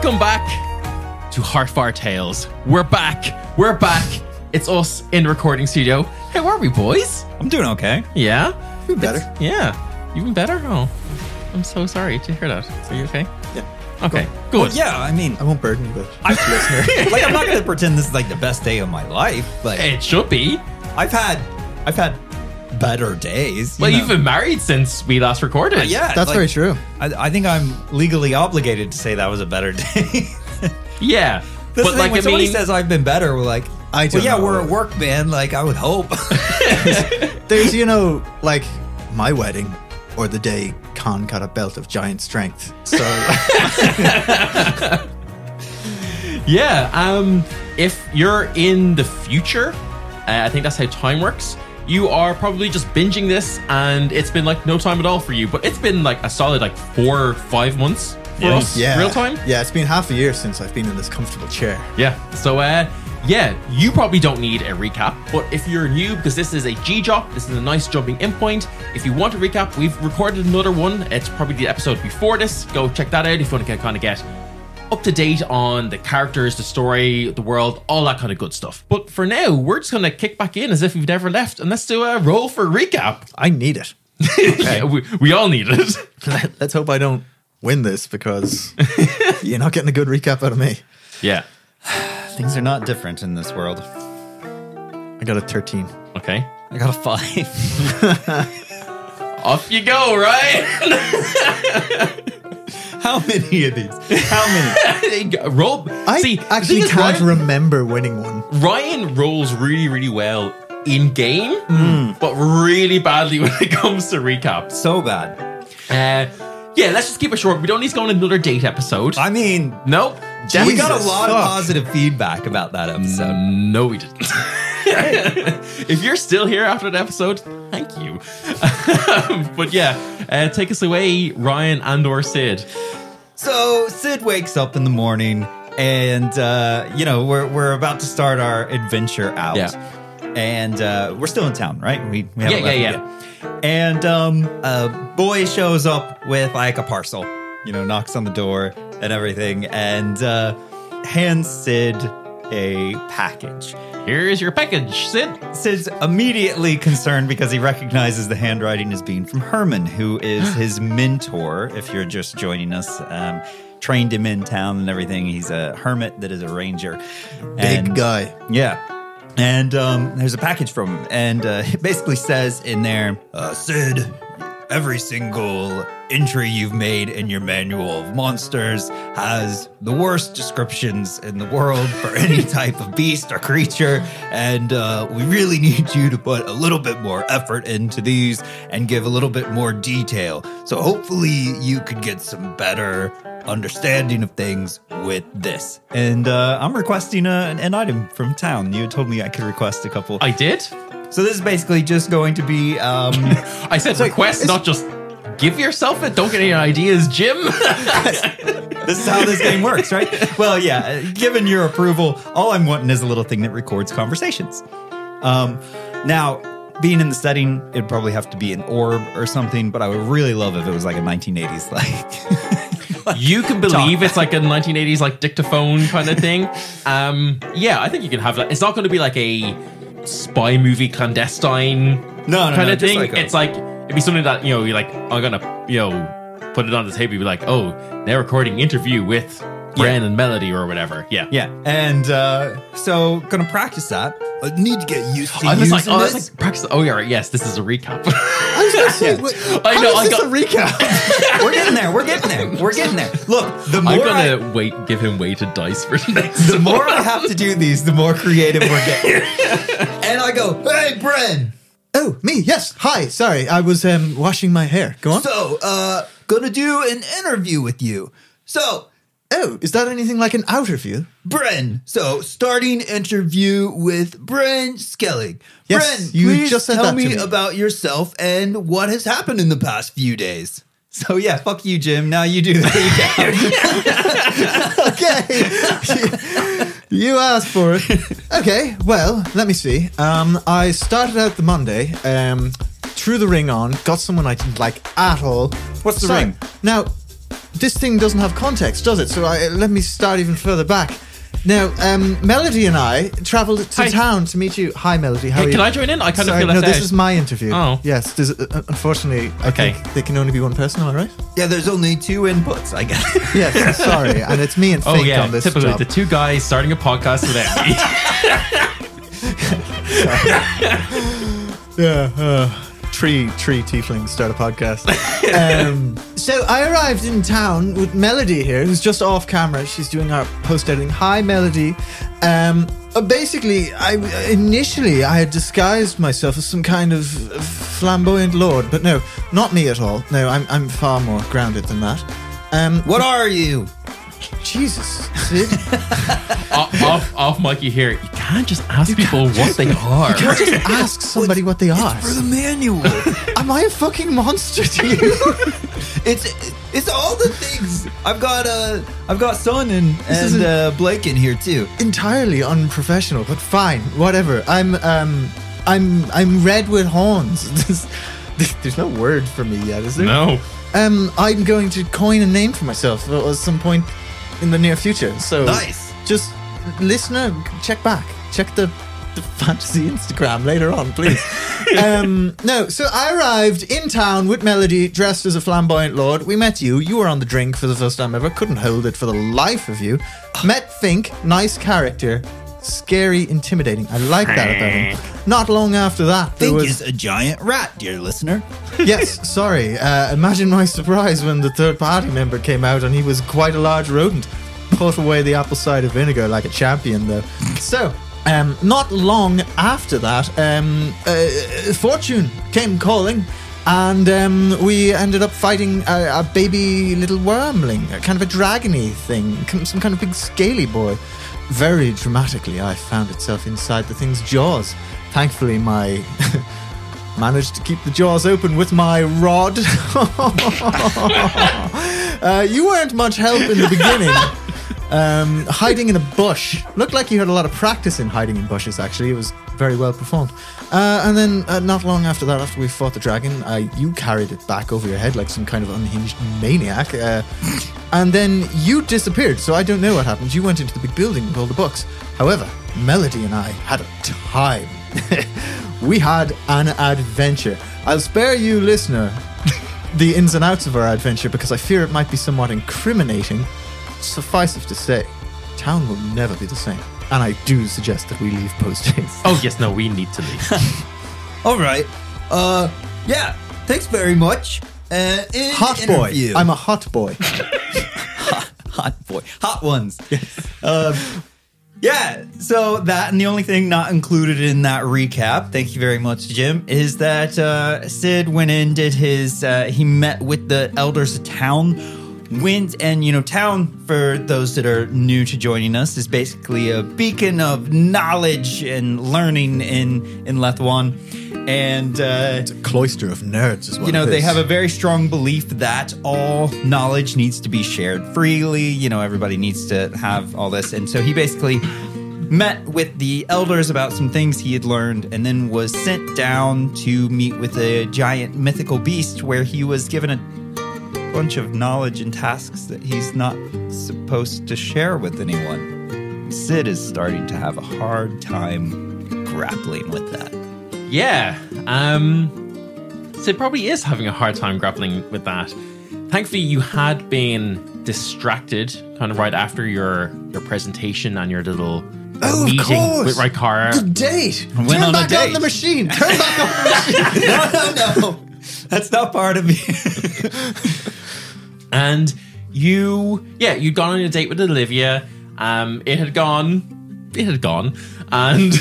Welcome back to Heartfire Tales. We're back. It's us in the recording studio. How are we, boys? I'm doing okay. Yeah? You've been better. Yeah. You've been better? Oh, I'm so sorry to hear that. Are you okay? Yeah. Okay, good. Well, yeah, I mean, I won't burden you, but listener. like, I'm not going to pretend this is like the best day of my life. Like, It should be. I've had better days. Well, you've been married since we last recorded. Yeah, That's like, very true. I think I'm legally obligated to say that was a better day. Yeah. But But like, when I somebody mean, says I've been better, we're like, I don't well, yeah, know. we're at work, man. Like, I would hope. There's, like my wedding or the day Khan got a belt of giant strength. So yeah. If you're in the future, I think that's how time works. You are probably just binging this, and it's been like no time at all for you. But it's been like a solid 4 or 5 months for us. yeah, Real time. Yeah, it's been half a year since I've been in this comfortable chair. Yeah. So, yeah, you probably don't need a recap, but if you're new, because this is a GJOP, this is a nice jumping in point. If you want a recap, we've recorded another one. It's probably the episode before this. Go check that out if you want to kind of get up to date on the characters, the story, the world, all that kind of good stuff. But for now, we're just going to kick back in as if we've never left, and let's do a roll for recap. I need it. Yeah, we all need it. Let's hope I don't win this because you're not getting a good recap out of me. Yeah. Things are not different in this world. I got a 13. Okay. I got a 5. Off you go, Ryan. How many of these? How many? Roll. I See, actually the thing is, can't Ryan- remember winning one. Ryan rolls really, really well in game, but really badly when it comes to recaps. So bad. Yeah, let's just keep it short. We don't need to go on another date episode. I mean, No, we got a Jesus, lot of fuck. positive feedback about that episode. No, we didn't. If you're still here after the episode, thank you. But yeah, take us away, Ryan and/or Sid. So Sid wakes up in the morning, and we're about to start our adventure out. Yeah. And we're still in town, right? We haven't left Yeah. yet. And a boy shows up with like a parcel, knocks on the door and everything, and hands Sid a package. Here's your package, Sid. Sid's immediately concerned because he recognizes the handwriting as being from Herman, who is his mentor. If you're just joining us, trained him in town and everything. He's a hermit that is a ranger. Big guy. Yeah. And there's a package from him. And it basically says in there, Sid, every single entry you've made in your manual of monsters has the worst descriptions in the world for any type of beast or creature. And we really need you to put a little bit more effort into these and give a little bit more detail. So hopefully you could get some better understanding of things with this. And I'm requesting an item from town. You told me I could request a couple. I did. So this is basically just going to be... I said request, not just give yourself it. Don't get any ideas, Jim. This is how this game works, right? Well, yeah, given your approval, all I'm wanting is a little thing that records conversations. Now, being in the setting, it'd probably have to be an orb or something, but I would really love if it was like a 1980s, You can believe it's like a 1980s like dictaphone kind of thing. Yeah, I think you can have that. It's not going to be like a spy movie clandestine kind of thing. It's like it'd be something that you're like, I'm gonna put it on the table. You'd be like, oh, they're recording interview with Bren and Melody or whatever. Yeah. And so gonna practice that. I need to get used to I was using like, this. practice. Oh yeah, right. Yes, this is a recap. I was gonna say, I know, How I is this got- a recap? We're getting there. We're getting there. Look, the more I'm gonna give him weighted dice for the next. the more I have to do these, the more creative we're getting. And I go, hey, Bren. Oh, me? Yes. Hi. Sorry, I was washing my hair. Go on. So, gonna do an interview with you. So, Oh, is that anything like an outer view? Bren. So, starting interview with Bren Skellig. Yes, Bren, you please just said tell that to me me. about yourself and what has happened in the past few days. So, yeah, fuck you, Jim. Now you do the recap. Okay. You asked for it. Okay, well, let me see. I started out the Monday, threw the ring on, got someone I didn't like at all. What's the ring? Now, this thing doesn't have context, does it? So let me start even further back. Now, Melody and I traveled to town to meet you. Hi, Melody. How are you? Can I join in? I kind of Sorry, feel left no, this out. is my interview. Oh. Yes, unfortunately, I think they can only be one person, all right? Yeah, there's only 2 inputs, I guess. Yes, sorry. And it's me and Fink Oh yeah, on this typically job. the 2 guys starting a podcast without me. Yeah, three tieflings start a podcast. So I arrived in town with Melody here, who's just off camera. She's doing our post-editing. Hi, Melody. Basically, I had disguised myself as some kind of flamboyant lord, but no, not me at all. No, I'm far more grounded than that. What are you? Jesus, Sid. off Mikey here. You can't just ask people what they are. You can't just ask somebody what they are. For the manual. Am I a fucking monster to you? It's all the things. I've got Son and Blake in here too. Entirely unprofessional, but fine, whatever. I'm red with horns. There's no word for me yet, is there? No. I'm going to coin a name for myself at some point in the near future. So Nice. Just listener, check back. Check the fantasy Instagram later on, please. No, so I arrived in town with Melody, dressed as a flamboyant lord. We met you. You were on the drink for the first time ever. Couldn't hold it for the life of you. Met Fink, nice character. Scary, intimidating. I like that about him. Not long after that, there Think was... is a giant rat, dear listener. Yes, sorry. Imagine my surprise when the third party member came out and he was quite a large rodent. Put away the apple cider vinegar like a champion, though. So, not long after that, Fortune came calling, and we ended up fighting a baby little wormling, a kind of a dragony thing, some kind of big scaly boy. Very dramatically, I found itself inside the thing's jaws. Thankfully, my managed to keep the jaws open with my rod. You weren't much help in the beginning. Hiding in a bush. Looked like you had a lot of practice in hiding in bushes, actually. It was very well performed. And then not long after that, after we fought the dragon, you carried it back over your head like some kind of unhinged maniac. And then you disappeared, so I don't know what happened. You went into the big building with all the books. However, Melody and I had a time. We had an adventure. I'll spare you, listener, the ins and outs of our adventure because I fear it might be somewhat incriminating. Suffice it to say, town will never be the same. And I do suggest that we leave post-haste. Oh yes, no, we need to leave. All right. Yeah. Thanks very much. Hot boy. I'm a hot boy. Hot boy. Hot ones. Yeah, so that, and the only thing not included in that recap, thank you very much, Jim, is that Sid went in, did his, he met with the elders of town, went, and, you know, town, for those that are new to joining us, is basically a beacon of knowledge and learning in Lethwan. And it's a cloister of nerds as well. You know, they have a very strong belief that all knowledge needs to be shared freely. You know, everybody needs to have all this. And so he basically met with the elders about some things he had learned and then was sent down to meet with a giant mythical beast where he was given a bunch of knowledge and tasks that he's not supposed to share with anyone. Sid is starting to have a hard time grappling with that. Yeah, Sid probably is having a hard time grappling with that. Thankfully, you had been distracted kind of right after your presentation and your little meeting with Rykara. Good date. Turn back on the machine. Turn back on the machine. No. That's not part of me. And you'd gone on a date with Olivia. It had gone, and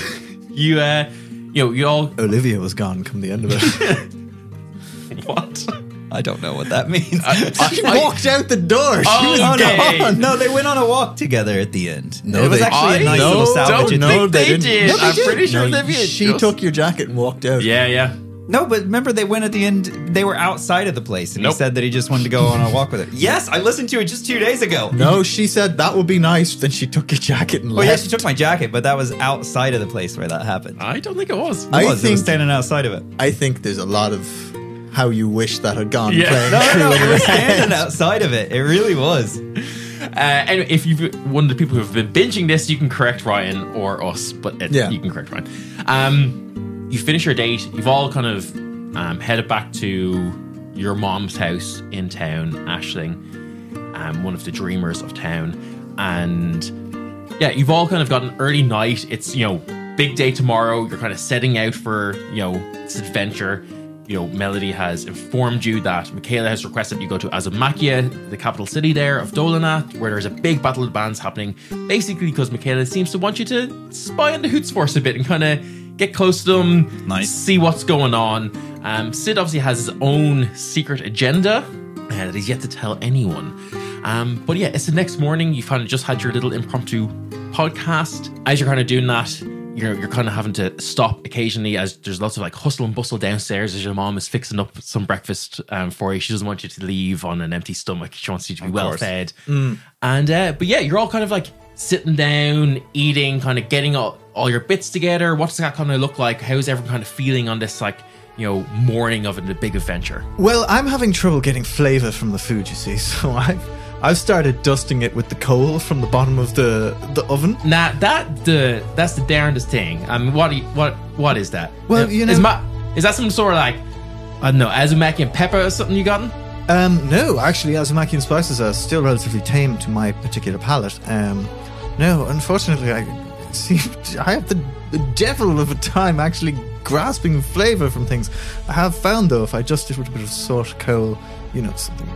you all... Olivia was gone come the end of it. What? I don't know what that means. She walked out the door. She was gone. No, they went on a walk together at the end. No, it was actually a nice little salvage. They did. I'm pretty sure No, Olivia she took your jacket and walked out. Yeah. No, but remember they went at the end. They were outside of the place, and he said that he just wanted to go on a walk with her. Yes, I listened to it just 2 days ago. No, she said that would be nice. Then she took your jacket and left. Oh yeah, she took my jacket, but that was outside of the place where that happened. I don't think it was. It was standing outside of it. I think there's a lot of how you wish that had gone. Yeah. Playing No, through no, in it your was head. standing outside of it. It really was. Anyway, if you've one of the people who've been binging this, you can correct Ryan or us, but you can correct Ryan. You finish your date. You've all kind of headed back to your mom's house in town, Aisling, one of the dreamers of town, and yeah, you've all kind of got an early night. It's big day tomorrow. You're kind of setting out for this adventure. Melody has informed you that Michaela has requested you go to Azzumakia, the capital city there of Dolanath, where there's a big battle of bands happening. Basically, because Michaela seems to want you to spy on the Hoots Force a bit and kind of get close to them, see what's going on. Sid obviously has his own secret agenda that he's yet to tell anyone. But yeah, it's the next morning. You've kind of just had your little impromptu podcast. As you're kind of doing that, you're kind of having to stop occasionally as there's lots of like hustle and bustle downstairs as your mom is fixing up some breakfast for you. She doesn't want you to leave on an empty stomach. She wants you to be well fed. And but yeah, you're all kind of like sitting down, eating, kind of getting all your bits together. What's that kind of look like? How's everyone kind of feeling on this morning of a big adventure? Well, I'm having trouble getting flavour from the food, you see, so I've started dusting it with the coal from the bottom of the oven. Nah, that's the darndest thing. I mean, what is that? Well, is that some sort of like, I don't know, Azzumakia and pepper or something you gotten? No, actually, Azzumakian spices are still relatively tame to my particular palate. No, unfortunately, I have the devil of a time actually grasping flavour from things. I have found, though, if I dust it with a bit of salt, coal, something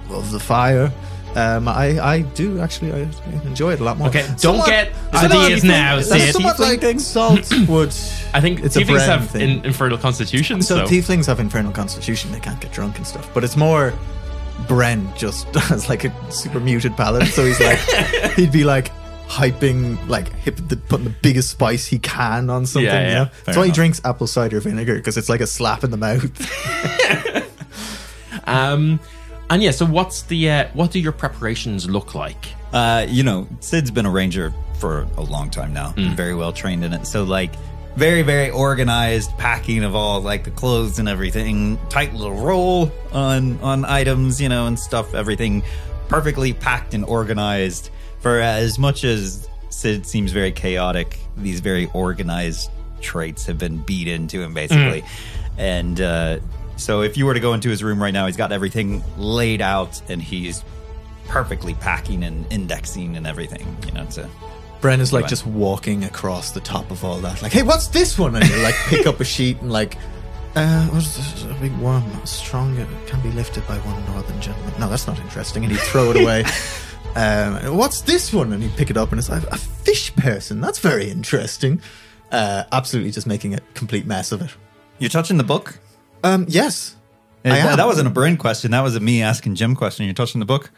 of the fire, I do actually I enjoy it a lot more. Okay, don't get ideas now. Somewhat like salt would. I think it's tieflings a have infernal constitution. So tieflings have infernal constitution. They can't get drunk and stuff. But it's more Bren just has like a super muted palate. So he's like, he'd be like hyping, like putting the biggest spice he can on something. Yeah. That's why he drinks apple cider vinegar, because it's like a slap in the mouth. And yeah, so what do your preparations look like? Sid's been a ranger for a long time now, and very well trained in it. So like very, very organized packing of all like the clothes and everything, tight little roll on items, and stuff, everything perfectly packed and organized. For as much as Sid seems very chaotic, these very organized traits have been beat into him basically. And so if you were to go into his room right now, he's got everything laid out and he's perfectly packing and indexing and everything, Bren is like just walking across the top of all that, like, hey, what's this one? And you like pick up a sheet and like, what's this? A big worm, strong, it can be lifted by one northern gentleman. No, that's not interesting. And he'd throw it away. What's this one? And he'd pick it up and it's like, a fish person. That's very interesting. Absolutely just making a complete mess of it. You're touching the book? Yes. That wasn't a Bren question. That was a me asking Jim question. You're touching the book?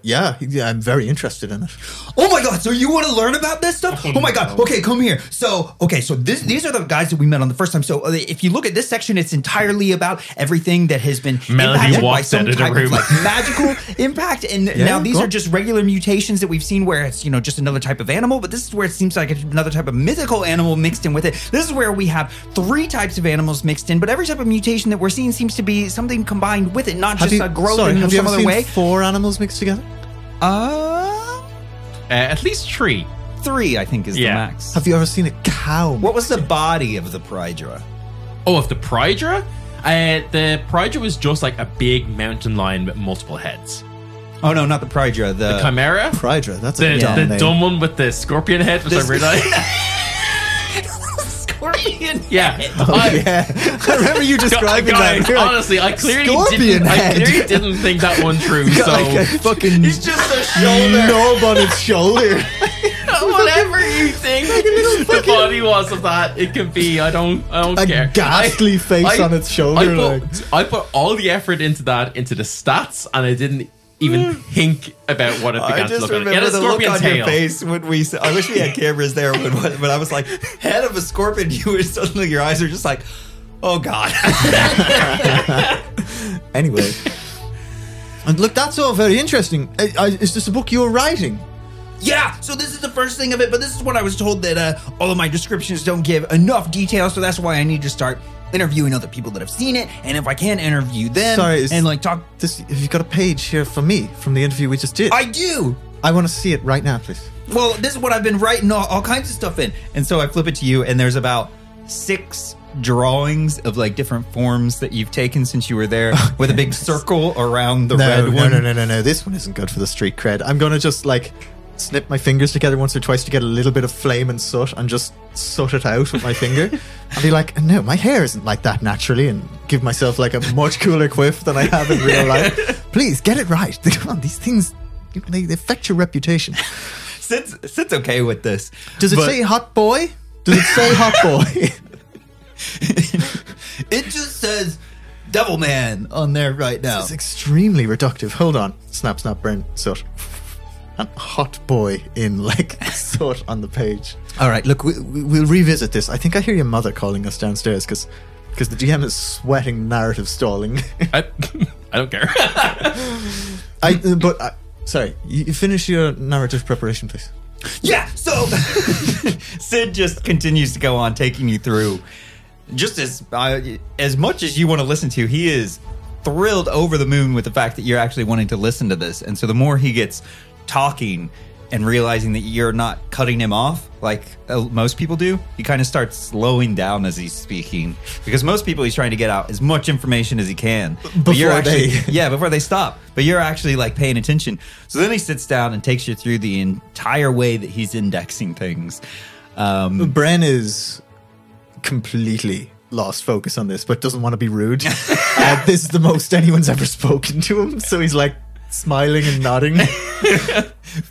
Yeah, I'm very interested in it. Oh my god, so you want to learn about this stuff? Oh my god, okay, come here. So these are the guys that we met on the first time. So if you look at this section, it's entirely about everything that has been impacted by some type of like magical impact. And now these are just regular mutations that we've seen where it's, just another type of animal, but this is where it seems like another type of mythical animal mixed in with it. This is where we have 3 types of animals mixed in, but every type of mutation that we're seeing seems to be something combined with it, not just a growth in some other way. 4 animals mixed together? At least 3. 3, I think, is the max. Have you ever seen a cow? What was the body of the Prydra? Oh, of the Prydra? The Prydra was just like a big mountain lion with multiple heads. Oh no, not the Prydra. The Chimera? Prydra, that's the dumb name. dumb one with the scorpion head, which I realized. Scorpion Yeah. I remember you describing guys, that. honestly, I clearly didn't think that one through. So like a fucking he's just a shoulder. knob on its shoulder. whatever you think the body was of that, it can be. I don't care. A ghastly face on its shoulder. I put all the effort into the stats, and I didn't even think about what it began to look like. I just remember the look on your face when we. I wish we had cameras there, but I was like, head of a scorpion. You were suddenly, your eyes are just like, oh god. Anyway, and look, that's all very interesting. Is this a book you're writing? Yeah, so this is the first thing of it, but this is what I was told that all of my descriptions don't give enough detail, so that's why I need to start interviewing other people that have seen it, and if I can interview them and like talk. Have you got a page here for me from the interview we just did? I do. I want to see it right now, please. Well, this is what I've been writing all kinds of stuff in. And so I flip it to you, and there's about 6 drawings of like different forms that you've taken since you were there with a big circle around the red one. No. This one isn't good for the street cred. I'm going to just like snip my fingers together once or twice to get a little bit of flame and soot and just soot it out with my finger. I'll be like, no, my hair isn't like that naturally, and give myself like a much cooler quiff than I have in real life. Please, get it right. Come on, these things, they affect your reputation. Sid's okay with this. Does it say hot boy? Does it say hot boy? It just says Devil Man on there right now. This is extremely reductive. Hold on. Snap, Bren, soot. And hot boy in like soot on the page. All right, look, we'll revisit this. I think I hear your mother calling us downstairs because the GM is sweating narrative stalling. I don't care. Sorry, you finish your narrative preparation, please. Yeah, so Sid just continues to go on taking you through just as much as you want to listen to. He is thrilled over the moon with the fact that you're actually wanting to listen to this. And so the more he gets talking and realizing that you're not cutting him off like most people do, he kind of starts slowing down as he's speaking, because most people he's trying to get out as much information as he can before they stop, but you're actually like paying attention. So then he sits down and takes you through the entire way that he's indexing things. Bren is completely lost focus on this, but doesn't want to be rude. This is the most anyone's ever spoken to him, so he's like smiling and nodding.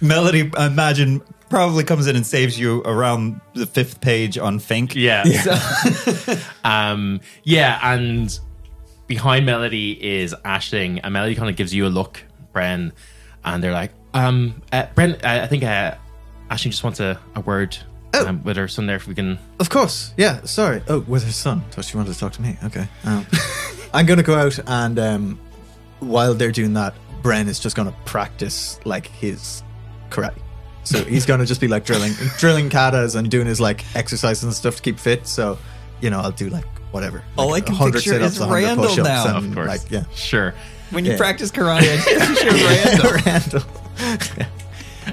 Melody, I imagine, probably comes in and saves you around the 5th page on Fink. Yeah. So, and behind Melody is Aisling, and Melody kind of gives you a look, Bren, and they're like, Bren, I think Aisling just wants a word with her son there, if we can. Of course, yeah, sorry. Oh, with her son. Thought she wanted to talk to me. Okay. I'm going to go out and while they're doing that, Bren is just going to practice like his karate. So he's going to just be like drilling katas and doing his like exercises and stuff to keep fit. So, I'll do like whatever. All like I can picture is Randall now. Of course. Like, yeah. Sure. When you practice karate, I picture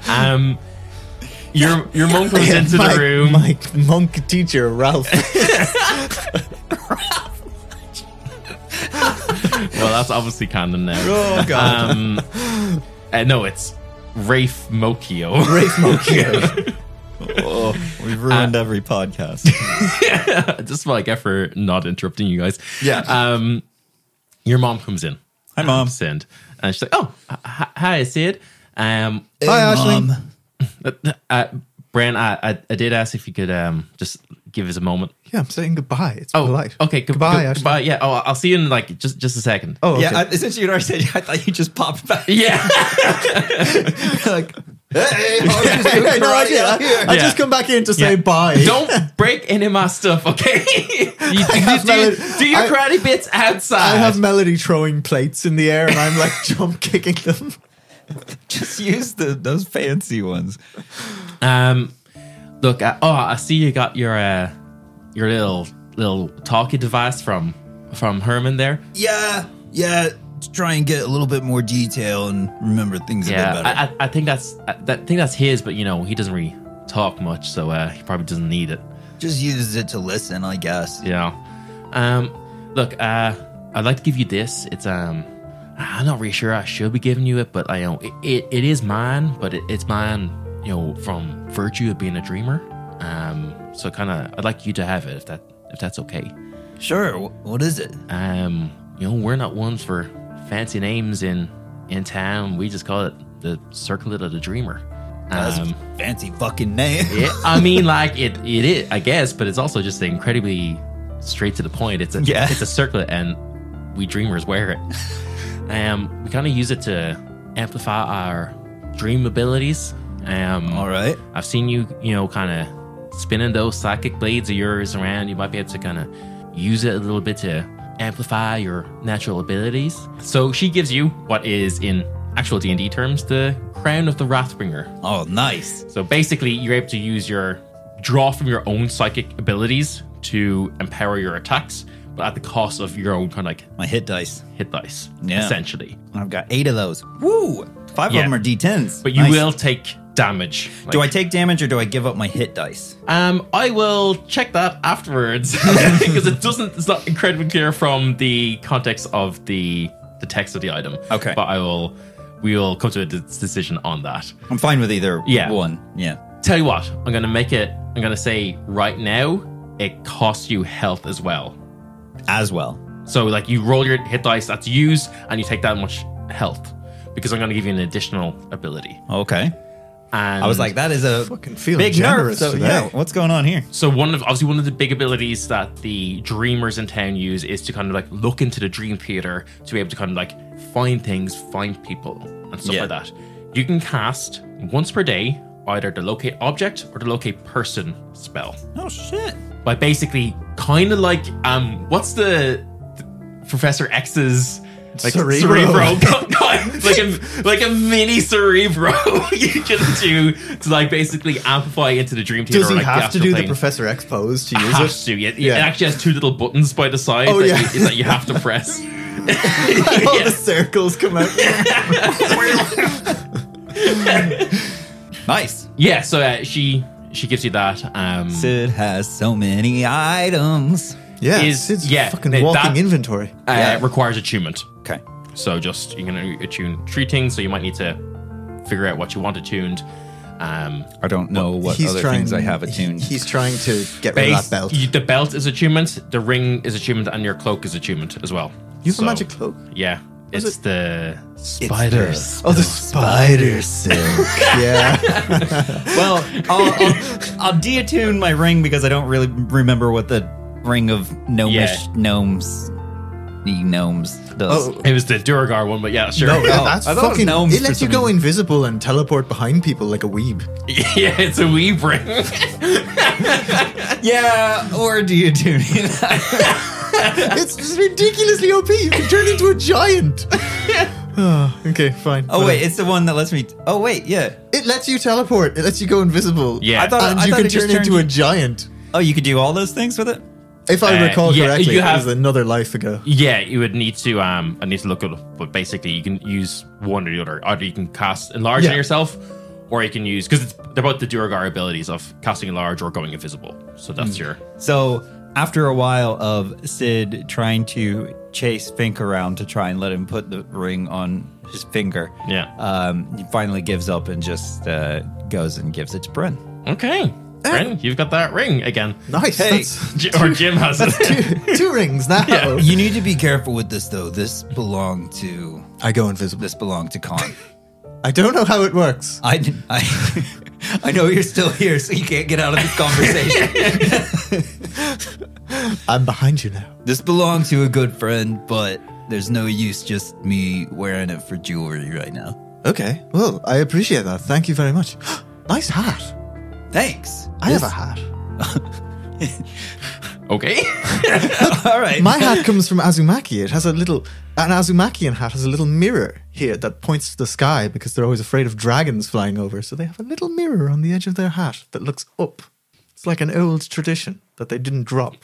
Randall. Your monk comes into the room. My monk teacher, Ralph. Well, that's obviously canon now. Oh, God. No, it's Rafe Mokio. Oh, we've ruined every podcast. This is what I get for not interrupting you guys. Yeah. Your mom comes in. Hi, Mom. Sid. And she's like, oh, hi, Sid. Hi, Aisling. Bren, I did ask if you could just give us a moment. Yeah, I'm saying goodbye. It's polite. Okay, goodbye. Goodbye. Yeah. Oh, I'll see you in like just a second. Oh, okay. Yeah. Since you'd already said, I thought you just popped back. Yeah. Like, hey, I just come back in to say bye. Don't break any of my stuff, okay? Do your karate bits outside. I have Melody throwing plates in the air, and I'm like jump kicking them. Just use those fancy ones. Look, I see you got your little talkie device from Herman there. Yeah. To try and get a little bit more detail and remember things a bit better. I think that's his, but he doesn't really talk much, so he probably doesn't need it. Just uses it to listen, I guess. Yeah. Look, I'd like to give you this. It's I'm not really sure I should be giving you it, but it is mine, but it's mine, from virtue of being a dreamer. So I'd like you to have it if that's okay. Sure. What is it? We're not ones for fancy names in town. We just call it the Circlet of the Dreamer. That's a fancy fucking name. I mean, like it is, I guess, but it's also just incredibly straight to the point. It's a circlet, and we dreamers wear it. We kind of use it to amplify our dream abilities. All right. I've seen you, kind of spinning those psychic blades of yours around. You might be able to kind of use it a little bit to amplify your natural abilities. So she gives you what is, in actual D&D terms, the Crown of the Wrathbringer. Oh, nice. So basically, you're able to draw from your own psychic abilities to empower your attacks, but at the cost of your own kind of like My hit dice. Yeah. Essentially. I've got 8 of those. Woo! 5 of them are D10s. But you will take damage. Do I take damage or do I give up my hit dice? I will check that afterwards because it's not incredibly clear from the context of the text of the item. Okay. But we will come to a decision on that. I'm fine with either one. Yeah. Tell you what, I'm going to say right now, it costs you health as well. As well. So like you roll your hit dice that's used and you take that much health because I'm going to give you an additional ability. Okay. And I was like, that is a Fucking feeling big nerf. generous So today. yeah, what's going on here? so one of the big abilities that the dreamers in town use is to kind of like look into the dream theater to be able to kind of like find things, find people and stuff like that. You can cast once per day either the locate object or the locate person spell Oh shit. by basically kind of like what's the Professor X's like Cerebro. like a mini Cerebro you can do to like basically amplify into the dream theater. Does he or, like, have to do the plane. Professor X pose to use Has it? to, yeah. It actually has 2 little buttons by the side that you have to press. All the circles come out. Nice. Yeah, so she gives you that. Sid has so many items. Yeah, Is- Sid's yeah, fucking that- walking inventory. requires attunement. Okay. So just you're gonna attune 3 things. So you might need to figure out what you want attuned. I don't know what other things I have attuned. He's trying to get rid of that belt. The belt is attunement. The ring is attunement, and your cloak is attunement as well. You have a magic cloak? Yeah, Was it's it- the spiders. Oh, the spider silk. Yeah. Well, I'll deattune my ring because I don't really remember what the ring of gnomish gnomes does. Oh, It was the Duragar one, but yeah, sure. no, that's I thought it was fucking. gnomes It for lets you some go reason. invisible and teleport behind people like a weeb. Yeah, it's a wee ring. Yeah, or deattuning. It's ridiculously OP. You can turn into a giant. Oh, okay, fine. Oh wait, it's the one that lets me. Oh wait, yeah. It lets you teleport. It lets you go invisible. Yeah. I thought And I you thought can it just turn turned into a you- giant. Oh, you could do all those things with it. If I recall yeah, correctly, you it have- was another life ago. Yeah, you would need to. I need to look it up, but basically, you can use one or the other. Either you can cast enlarge on Yeah. yourself, or you can use because they're both the Duragar abilities of casting enlarge or going invisible. So that's your. So after a while of Sid trying to chase Fink around to try and let him put the ring on his finger, he finally gives up and just goes and gives it to Bren. Okay, Bren, you've got that ring again. Nice. Hey. That's Or Jim has it. two rings now. Yeah. You need to be careful with this, though. This belonged to I go invisible. Con. I don't know how it works. I know you're still here, so you can't get out of this conversation. I'm behind you now. This belonged to a good friend, but there's no use just me wearing it for jewelry right now. Okay. Well, I appreciate that. Thank you very much. Nice hat. Thanks. I have a hat. Okay. All right. My hat comes from Azzumakia. It has an Azzumakian hat has a little mirror here that points to the sky because they're always afraid of dragons flying over. So they have a little mirror on the edge of their hat that looks up. It's like an old tradition that they didn't drop.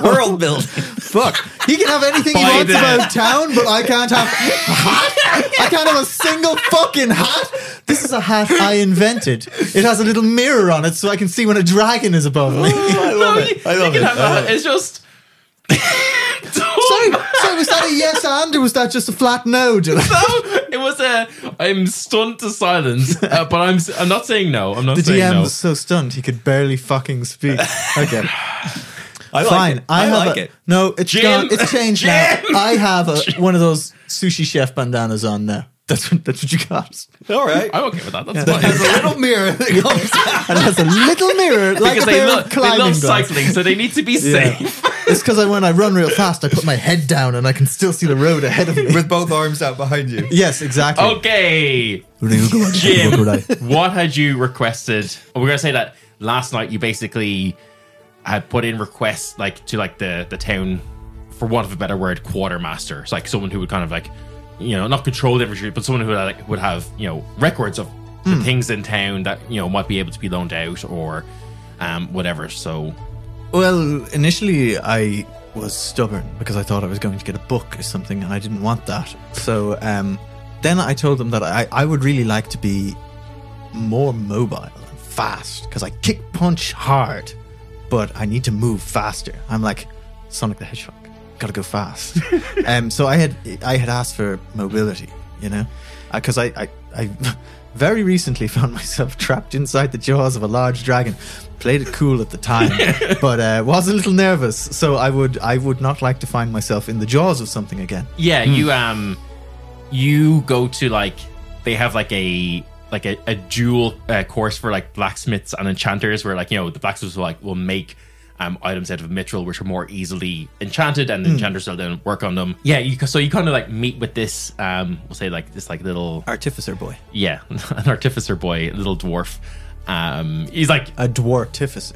World building. Fuck. He can have anything he By wants the- about town, but I can't have a hat. I can't have a single fucking hat. This is a hat I invented. It has a little mirror on it so I can see when a dragon is above me. I love it. I love You it. can have that. It's just. Sorry, was that a yes and or was that just a flat no? No, it was a. I'm stunned to silence, but I'm not saying no. I'm not The saying DM no. was so stunned he could barely fucking speak. Okay. I like Fine. it. I like a, it. No, it's Jim! gone. It's changed now. Jim! I have one of those sushi chef bandanas on now. That's what you got. All right. I'm okay with that. That's That fine. has a little mirror that goes. And it has a little mirror like Because a they pair love, of climbing glasses. cycling, so they need to be Yeah. safe. It's because when I run real fast, I put my head down and I can still see the road ahead of me. With both arms out behind you. Yes, exactly. Okay, Jim, what had you requested? We're gonna say that last night you basically had put in requests to the town, for want of a better word, quartermaster. It's like someone who would kind of not control the infantry, but someone who would have records of the things in town that might be able to be loaned out or whatever. So Well, initially I was stubborn because I thought I was going to get a book or something, and I didn't want that. So then I told them that I would really like to be more mobile and fast, because I kick punch hard, but I need to move faster. I'm like Sonic the Hedgehog, gotta go fast. So I had asked for mobility, you know, because I very recently found myself trapped inside the jaws of a large dragon. Played it cool at the time, but was a little nervous. So I would not like to find myself in the jaws of something again. Yeah, you go to like, they have like a dual course for like blacksmiths and enchanters, where like, you know, the blacksmiths will make items out of mithril which are more easily enchanted, and the enchanters will then work on them. Yeah, so you kind of like meet with this we'll say like this like little Artificer boy. Yeah, an artificer boy, a little dwarf. He's like a dwartificer.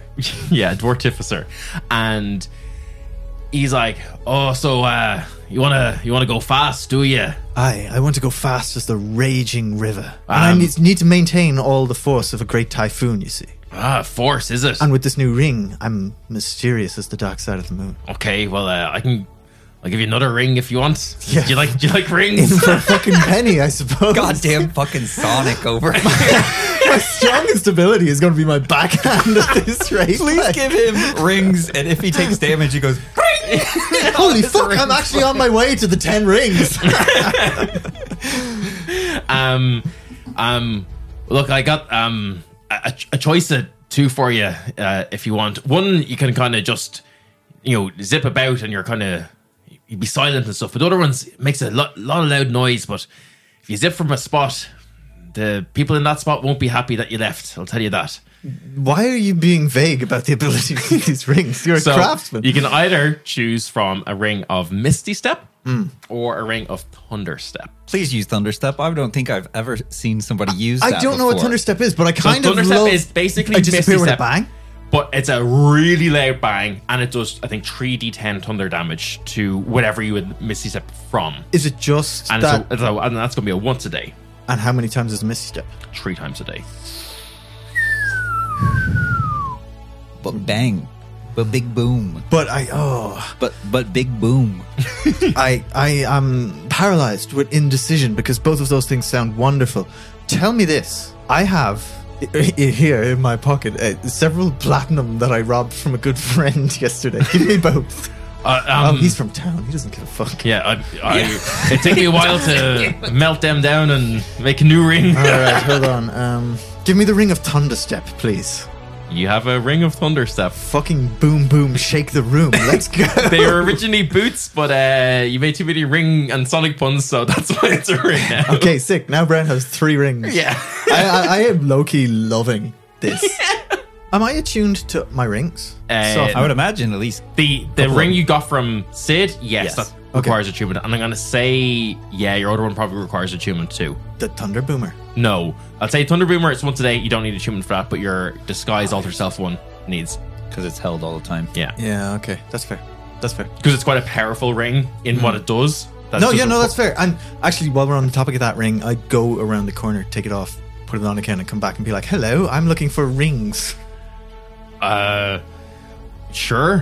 Yeah, a dwartificer. And he's like, oh, so you wanna go fast, do you? I want to go fast as the raging river. And I need to maintain all the force of a great typhoon, you see. Force, is it? And with this new ring, I'm mysterious as the dark side of the moon. Okay, well, I'll give you another ring if you want. Yeah. Do you like rings? In for a fucking penny, I suppose. Goddamn fucking Sonic over. My strongest ability is going to be my backhand at this rate. Please give him rings, and if he takes damage, he goes, ring! Holy fuck, I'm actually on my way to the 10 rings. Look, I got a choice of two for you, if you want. One, you can kind of just, you know, zip about and you'd be silent and stuff. But the other ones, it makes a lot of loud noise. But if you zip from a spot, the people in that spot won't be happy that you left. I'll tell you that. Why are you being vague about the ability to use these rings? You're a craftsman. You can either choose from a ring of Misty Step or a ring of Thunder Step. Please use Thunder Step. I don't think I've ever seen somebody use that I don't know what Thunder Step is, but I kind of Thunder love... Step is basically I disappear Misty with a Step, bang? but it's a really loud bang, and it does, I think, 3d10 thunder damage to whatever you would Misty Step from. Is it just And, that... and that's going to be a once a day. And how many times is Misty Step? 3 times a day. But bang. But big boom. But But big boom. I am paralyzed with indecision because both of those things sound wonderful. Tell me this. I have here in my pocket several platinum that I robbed from a good friend yesterday. Give me both. He's from town. He doesn't give a fuck. Yeah, it took me a while to melt them down and make a new ring. All right, hold on. Give me the ring of Thunder Step, please. You have a ring of Thunder Step. Fucking boom boom, shake the room. Let's go. They were originally boots, but you made too many ring and Sonic puns, so that's why it's a ring now. Okay, sick. Now Bren has 3 rings. Yeah. I am low-key loving this. Am I attuned to my rings? I would imagine at least The ring you got from Sid, yes. That requires attunement. And I'm going to say, yeah, your other one probably requires attunement too. The Thunder Boomer. No. I'd say Thunder Boomer, it's once a day. You don't need attunement for that, but your Disguise Alter Self one needs. because it's held all the time. Yeah. Yeah, okay. That's fair. That's fair. Because it's quite a powerful ring in what it does. That's fair. And actually, while we're on the topic of that ring, I'd go around the corner, take it off, put it on again, and come back and be like, hello, I'm looking for rings. Sure.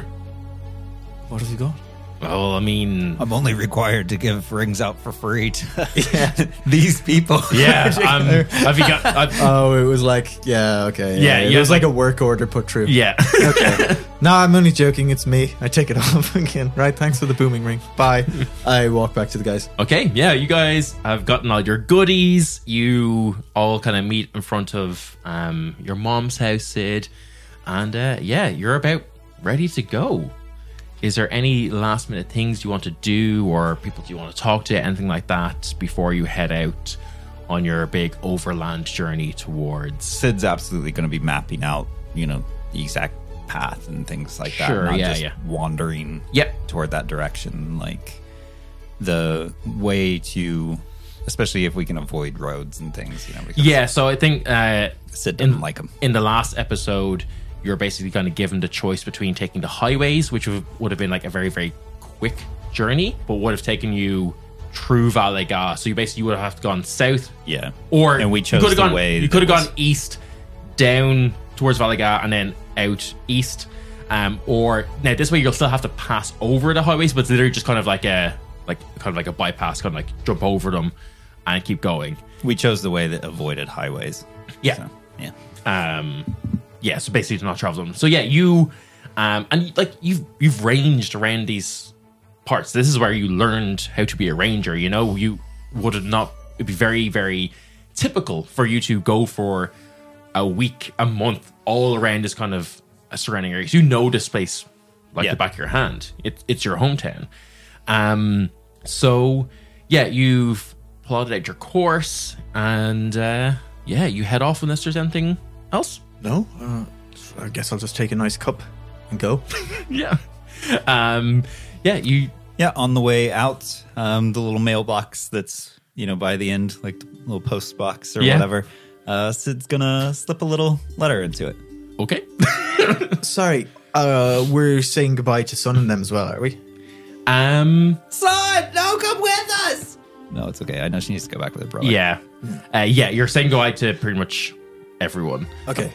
What have you got? Well, I mean, I'm only required to give rings out for free to these people. yeah. Have you got? It was like, yeah, okay. Yeah, It was like a work order put through. Yeah. Okay. No, I'm only joking. It's me. I take it off again. Right. Thanks for the booming ring. Bye. I walk back to the guys. Okay. Yeah. You guys have gotten all your goodies. You all kind of meet in front of your mom's house, Sid, and yeah, you're about ready to go. Is there any last minute things you want to do or people you want to talk to, anything like that, before you head out on your big overland journey towards... Sid's absolutely going to be mapping out, the exact path and things like that. Sure, not yeah, just wandering toward that direction. Like the way to, especially if we can avoid roads and things, Yeah, so I think Sid doesn't like them. In the last episode, you're basically kind of given the choice between taking the highways, which would have been like a very, very quick journey, but would have taken you through Valaga. So you would have gone south. Yeah. And we chose the way. You could have gone east, down towards Valaga, and then out east. Or now this way you'll still have to pass over the highways, but it's literally just kind of like a bypass, kind of like jump over them and keep going. We chose the way that avoided highways. Yeah. So, yeah. So basically to not travel them. So yeah, you and like you've ranged around these parts. This is where you learned how to be a ranger. You know, you would not. It'd be very, very typical for you to go for a week, a month, all around this kind of surrounding areas. You know this place like the back of your hand. It's your hometown. So yeah, you've plotted out your course, and you head off unless there's anything else. No, I guess I'll just take a nice cup and go. Yeah. On On the way out, the little mailbox that's, by the end, like the little post box or whatever, Sid's gonna slip a little letter into it. Okay. Sorry, we're saying goodbye to Sun and them as well, are we? Son, no, come with us! No, it's okay. I know she needs to go back with her brother. Yeah. You're saying goodbye to pretty much everyone. Okay.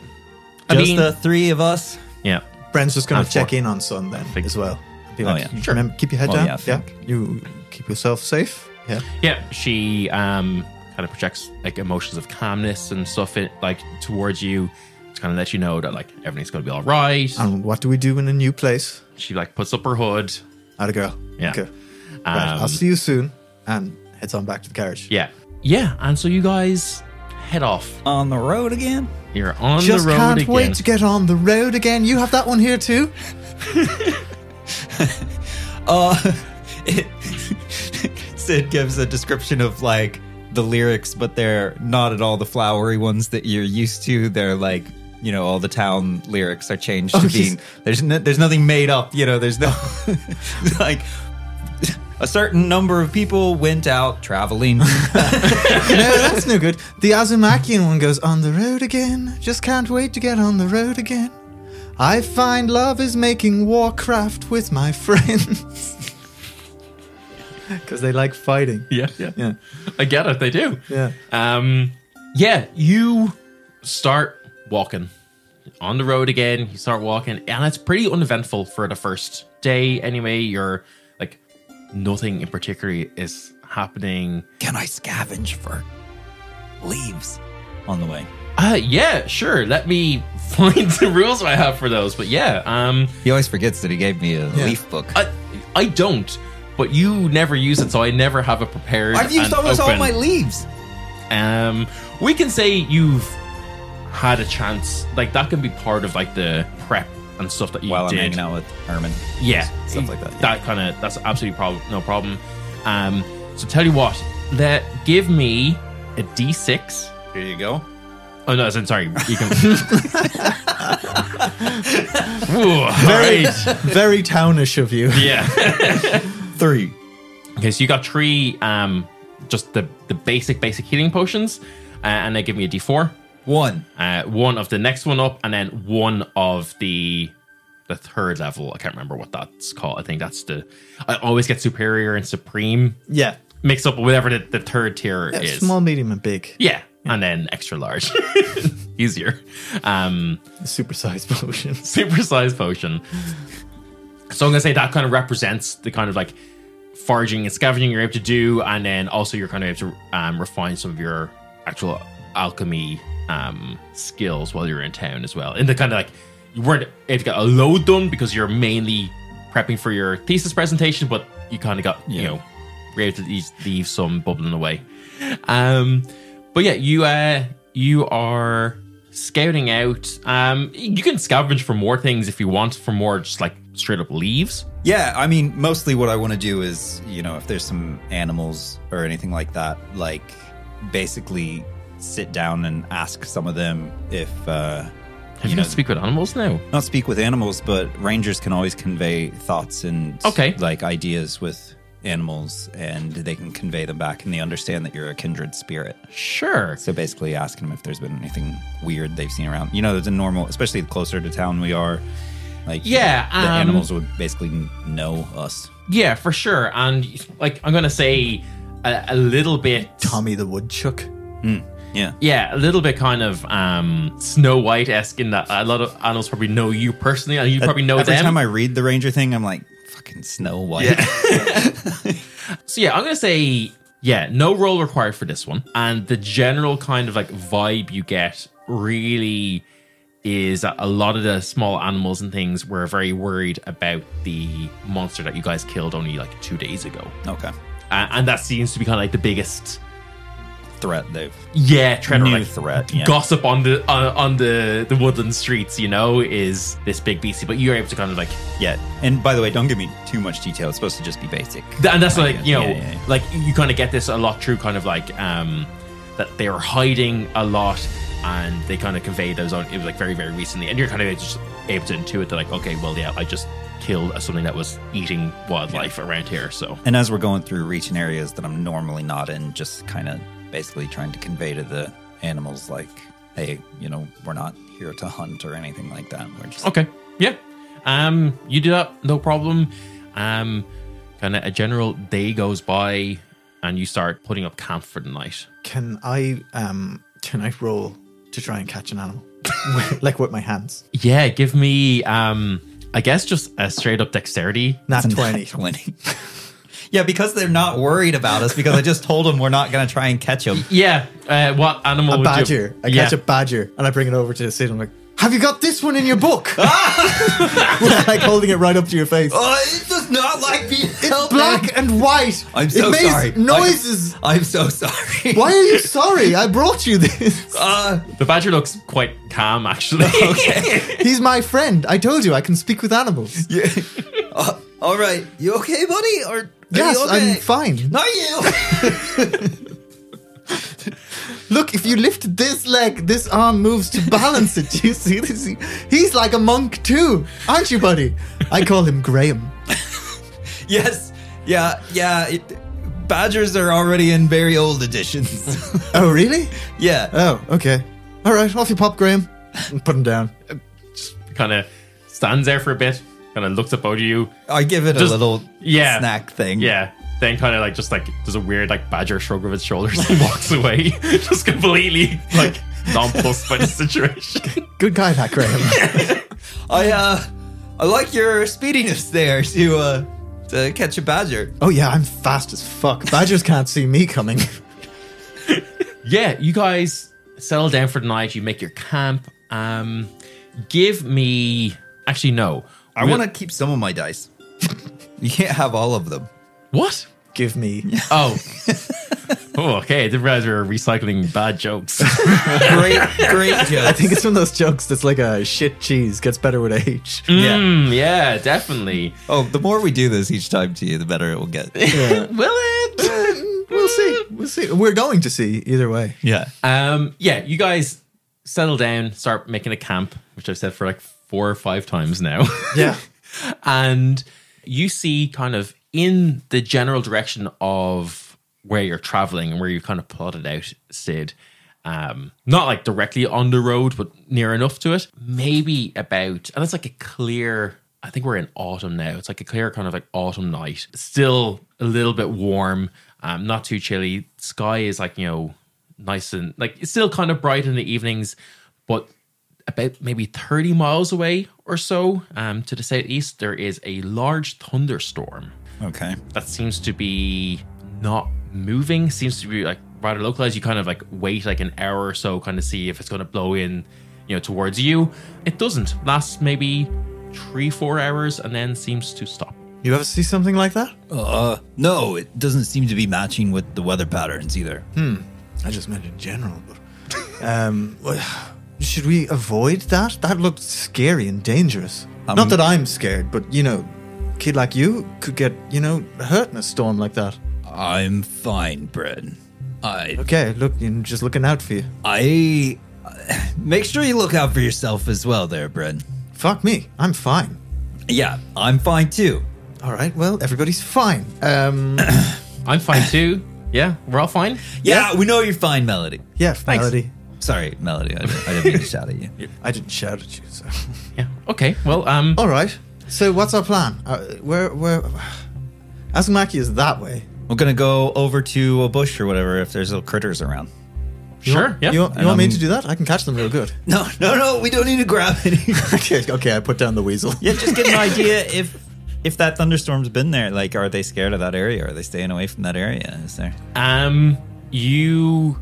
Just the three of us? Yeah. Bren's just going And to check four. in on Sun then as well. Be like, sure. Remember, keep your head Well, down. yeah, You keep yourself safe. Yeah. Yeah. She kind of projects like emotions of calmness and stuff towards you to kind of let you know that like everything's going to be all right. And what do we do in a new place? She like puts up her hood. Atta girl. Yeah. Okay. Right, I'll see you soon. And heads on back to the carriage. Yeah. Yeah. And so you guys head off. On the road again? You're on Just the road can't again. wait to get on the road again. You have that one here too? Sid gives a description of like the lyrics, but they're not at all the flowery ones that you're used to. They're like, all the town lyrics are changed to being, there's nothing made up, there's no, like, a certain number of people went out traveling. No, that's no good. The Azzumakian one goes, on the road again. Just can't wait to get on the road again. I find love is making Warcraft with my friends. Because they like fighting. Yeah. I get it. They do. Yeah. You start walking on the road again. You start walking, and it's pretty uneventful for the first day. Anyway, you're like nothing in particular is happening. Can I scavenge for leaves on the way? Yeah, sure. Let me find the rules I have for those. But yeah, He always forgets that he gave me a leaf book. I don't. But you never use it, so I never have it prepared. I've used and almost all open. my leaves. We can say you've had a chance. Like that can be part of like the prep and stuff that you While did. I'm hanging out with Herman. Yeah, Stuff like that. Yeah. That's absolutely no problem. So tell you what, give me a D6. Here you go. Oh no, sorry. You can. Ooh, Very townish of you. yeah. 3. Okay, so you got 3, just the basic healing potions, and they give me a D4. 1. 1 of the next one up, and then 1 of the third level. I can't remember what that's called. I think that's I always get superior and supreme Yeah. mixed up with whatever the third tier is. Small, medium, and big. Yeah, and then extra large. Easier. Supersized potion. Supersized potion. So I'm going to say that kind of represents the kind of like foraging and scavenging you're able to do, and then also you're kind of able to refine some of your actual alchemy skills while you're in town as well. And the kind of like, you weren't able to get a load done because you're mainly prepping for your thesis presentation, but you kind of got, you're able to leave some bubbling away. But yeah, you are scouting out. You can scavenge for more things if you want, for more just like straight up leaves. Yeah, I mean, mostly what I want to do is, if there's some animals or anything like that, like basically sit down and ask some of them if... Have you not speak with animals now? Not speak with animals, but rangers can always convey thoughts and like ideas with animals, and they can convey them back, and they understand that you're a kindred spirit. Sure. So basically asking them if there's been anything weird they've seen around. There's a normal, especially the closer to town we are, like the animals would basically know us. Yeah, for sure. And like I'm gonna say a little bit Tommy the Woodchuck. Yeah, a little bit kind of Snow White-esque in that a lot of animals probably know you personally, and you probably know Every them. time I read the ranger thing, I'm like, fucking Snow White. Yeah. So yeah, I'm going to say, no roll required for this one. And the general kind of like vibe you get really is that a lot of the small animals and things were very worried about the monster that you guys killed only like 2 days ago. Okay. And that seems to be kind of like the biggest threat they've threat. Yeah. Gossip on the woodland streets, is this big beastie. But you're able to kind of like And by the way, don't give me too much detail. It's supposed to just be basic. And that's like like you kind of get this a lot through kind of like that they were hiding a lot, and they kind of conveyed those on. It was like very, very recently, and you're kind of just able to intuit that like, okay, well, I just killed something that was eating wildlife around here. So, and as we're going through reaching areas that I'm normally not in, just kind of basically trying to convey to the animals like, hey, we're not here to hunt or anything like that. We're just okay. Yeah. You do that, no problem. Kind of a general day goes by, and you start putting up camp for the night. Can I roll to try and catch an animal, like with my hands? Yeah, give me I guess just a straight up dexterity. Nat 20. 20. Yeah, because they're not worried about us, because I just told them we're not going to try and catch them. Yeah. What animal would badger. I catch a badger, and I bring it over to Sid. I'm like, have you got this one in your book? Like holding it right up to your face. Oh, it does not like me. It's black and white. I'm so sorry. It makes noises. I'm so sorry. Why are you sorry? I brought you this. The badger looks quite calm, actually. Okay. He's my friend. I told you I can speak with animals. Yeah. All right. You okay, buddy? Or yes, you okay? I'm fine. Not you. Look, if you lift this leg, this arm moves to balance it. Do you see this? He's like a monk too, aren't you, buddy? I call him Graham. Yes. Yeah. Badgers are already in very old editions. Oh, really? Yeah. Oh, okay. All right, off you pop, Graham. And put him down. Just kind of stands there for a bit, kind of looks at both of you. I give it a little snack thing. Yeah. Then kind of like just like does a weird like badger shrug of its shoulders and walks away, just completely like nonplussed by the situation. Good guy, that Graham. I like your speediness there to catch a badger. Oh yeah, I'm fast as fuck. Badgers can't see me coming. Yeah, you guys settle down for the night. You make your camp. Give me. Actually, no. I want to keep some of my dice. You can't have all of them. What? Give me. Oh, okay. I didn't realize we were recycling bad jokes. Great jokes. I think it's one of those jokes that's like a shit cheese gets better with age. Yeah, definitely. Oh, the more we do this each time to you, the better it will get. Yeah. Will it? We'll see. We're going to see either way. Yeah. You guys settle down, start making a camp, which I've said for like 4 or 5 times now. Yeah. And you see kind of in the general direction of where you're traveling and where you've kind of plotted out, Sid, not like directly on the road, but near enough to it, maybe about, and it's like a clear, I think we're in autumn now. It's like a clear kind of like autumn night. Still a little bit warm, not too chilly. Sky is like, nice and like, it's still kind of bright in the evenings, but about maybe 30 miles away or so to the southeast, there is a large thunderstorm. Okay. That seems to be not moving, seems to be like rather localized. You kind of like wait like an hour or so, kind of see if it's going to blow in, towards you. It doesn't. Lasts maybe 3-4 hours and then seems to stop. You ever see something like that? No, it doesn't seem to be matching with the weather patterns either. I just meant in general, but should we avoid that? That looked scary and dangerous. Not that I'm scared, but kid like you could get, hurt in a storm like that. I'm fine, Bren. Okay, look, just looking out for you. Make sure you look out for yourself as well there, Bren. Fuck me, I'm fine. Yeah, I'm fine too. All right, well, everybody's fine. I'm fine too. Yeah, we're all fine. Yeah, we know you're fine, Melody. Yeah, Thanks. Melody. Sorry, Melody, I didn't mean to shout at you. I didn't shout at you, so. Yeah. Okay. Well, All right. So what's our plan? Where Azzumakia is that way. We're gonna go over to a bush or whatever if there's little critters around. Sure. Yeah. You want me to do that? I can catch them real good. No, we don't need to grab any. Okay, I put down the weasel. Yeah, just get an idea if that thunderstorm's been there. Like, are they scared of that area? Are they staying away from that area? Is there? You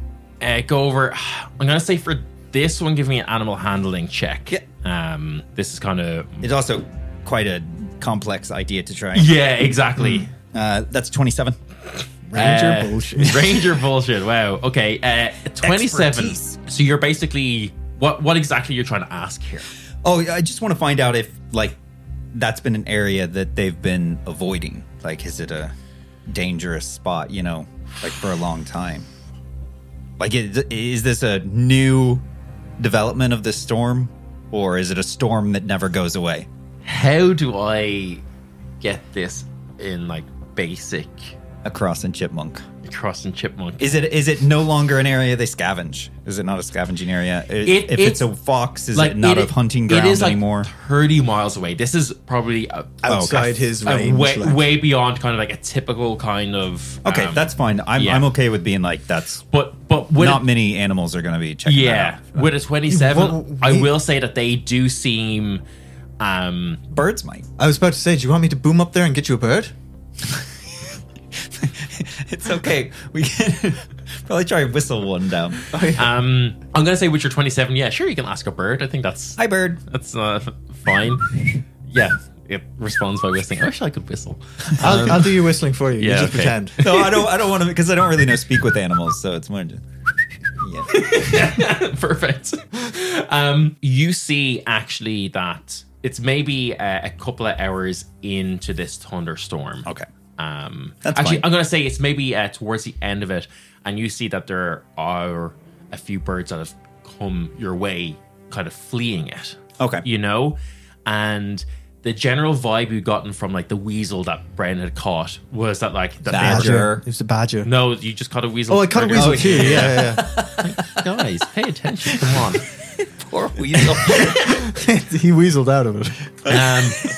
go over. I'm gonna say for this one, give me an animal handling check. Yeah. This is kind of. It's also quite a complex idea to try. Yeah, exactly. That's 27. Ranger bullshit. Ranger bullshit. Wow. Okay. 27. Expertise. So you're basically what exactly you're trying to ask here? Oh, I just want to find out if that's been an area that they've been avoiding. Like, is it a dangerous spot? For a long time. Like, is this a new development of this storm, or is it a storm that never goes away? How do I get this in basic? A cross and chipmunk. Cross and chipmunk. Is it no longer an area they scavenge? Is it not a scavenging area? If it's a fox, is it not a hunting ground anymore? 30 miles away. This is probably outside his range. Way beyond kind of a typical kind of. Okay, that's fine. I'm okay with being that's. But not many animals are going to be checking that out. With a 27, I will say that they do seem. Birds might. I was about to say, do you want me to boom up there and get you a bird? It's okay. We can probably try and whistle one down. I'm gonna say with your 27, yeah, sure, you can ask a bird. I think that's hi bird. That's fine. Yeah, it responds by whistling. I wish I could whistle. I'll do your whistling for you. Yeah, You just pretend. No, I don't want to because I don't really know speak with animals, so it's more just yeah. Perfect. You see actually that it's maybe a couple of hours into this thunderstorm. Okay. That's actually, fine. I'm going to say it's maybe towards the end of it, and you see that there are a few birds that have come your way, kind of fleeing it. Okay. And the general vibe you've gotten from the weasel that Bren had caught was that that badger. It was a badger. No, you just caught a weasel. Oh, I caught a weasel too. Yeah. Guys, pay attention. Come on. Poor weasel. He weaseled out of it.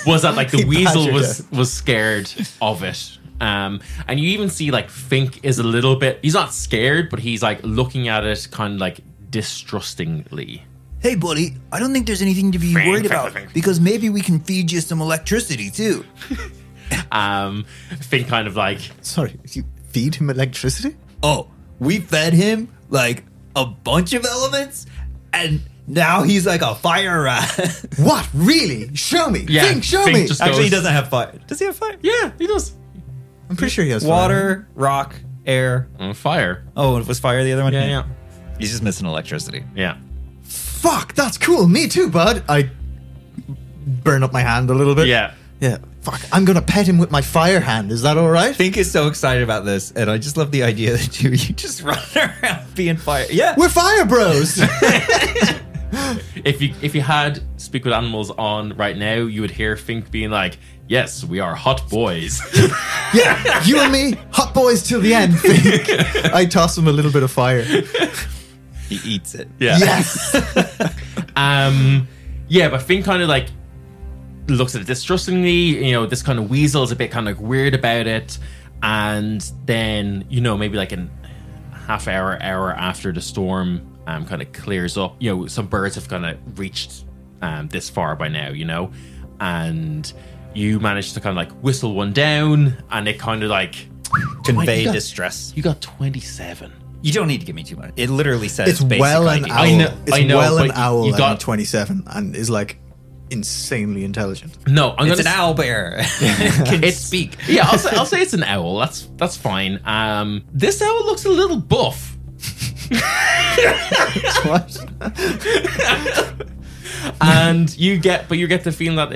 Was that the weasel was scared of it. And you even see Fink is a little bit, he's not scared, but he's looking at it kind of distrustingly. Hey buddy, I don't think there's anything to be worried about because maybe we can feed you some electricity too. Fink kind of sorry, you feed him electricity? Oh, we fed him a bunch of elements and now he's a fire rat. What? Really? Show me. Yeah, Fink, show me. Actually, he doesn't have fire. Does he have fire? Yeah, he does. I'm pretty sure he has water, rock, air. Fire. Oh, it was fire the other one? Yeah. He's just missing electricity. Yeah. Fuck, that's cool. Me too, bud. I burn up my hand a little bit. Yeah. Yeah. Fuck, I'm going to pet him with my fire hand. Is that all right? Fink is so excited about this, and I just love the idea that you just run around being fire. Yeah. We're fire bros. If you had Speak with Animals on right now, you would hear Fink being yes, we are hot boys. Yeah, you and me, hot boys till the end, Fink. I toss him a little bit of fire. He eats it. Yeah. Yes. Yeah, but Fink kind of looks at it distrustingly. This kind of weasel is a bit kind of weird about it. And then, maybe a half hour after the storm kind of clears up, some birds have kind of reached this far by now, and you managed to kind of whistle one down, and it kind of convey distress. You got 27. You don't need to give me too much. It literally says it's basic well an idea. owl. I know, well an but owl. you got 27 and is insanely intelligent. No, it's an owl bear. It can speak. Yeah, I'll say it's an owl. That's fine. This owl looks a little buff. What? And you get the feeling that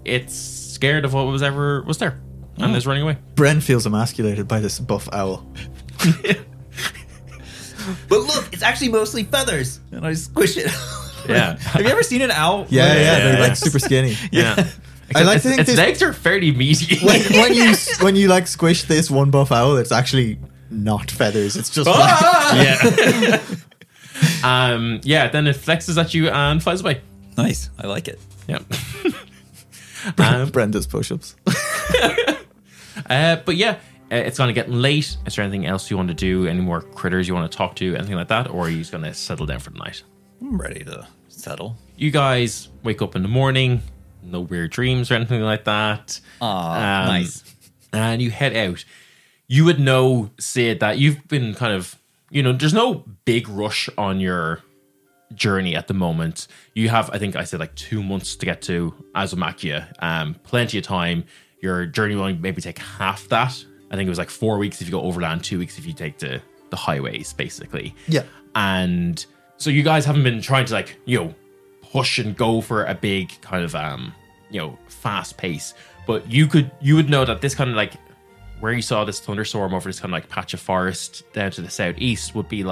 it's scared of what was there and is running away. Bren feels emasculated by this buff owl. But look, it's actually mostly feathers, and I squish it. Yeah. Have you ever seen an owl? Yeah, they're super skinny. Yeah. I like to think its legs are fairly meaty. when you squish this one buff owl, it's actually not feathers. It's just yeah. Then it flexes at you and flies away. Nice. I like it. Yeah. Bren does push-ups. But yeah, it's kind of getting late. Is there anything else you want to do? Any more critters you want to talk to? Anything like that? Or are you just going to settle down for the night? I'm ready to settle. You guys wake up in the morning. No weird dreams or anything like that. Nice. And you head out. You would know, Sid, that you've been kind of, there's no big rush on your journey at the moment. You have, I think I said 2 months to get to Azzumakia. Plenty of time. Your journey will maybe take half that. I think it was 4 weeks if you go overland, 2 weeks if you take the highways, basically. Yeah. And so you guys haven't been trying to push and go for a big kind of fast pace. But you would know that this kind of where you saw this thunderstorm over this kind of patch of forest down to the southeast would be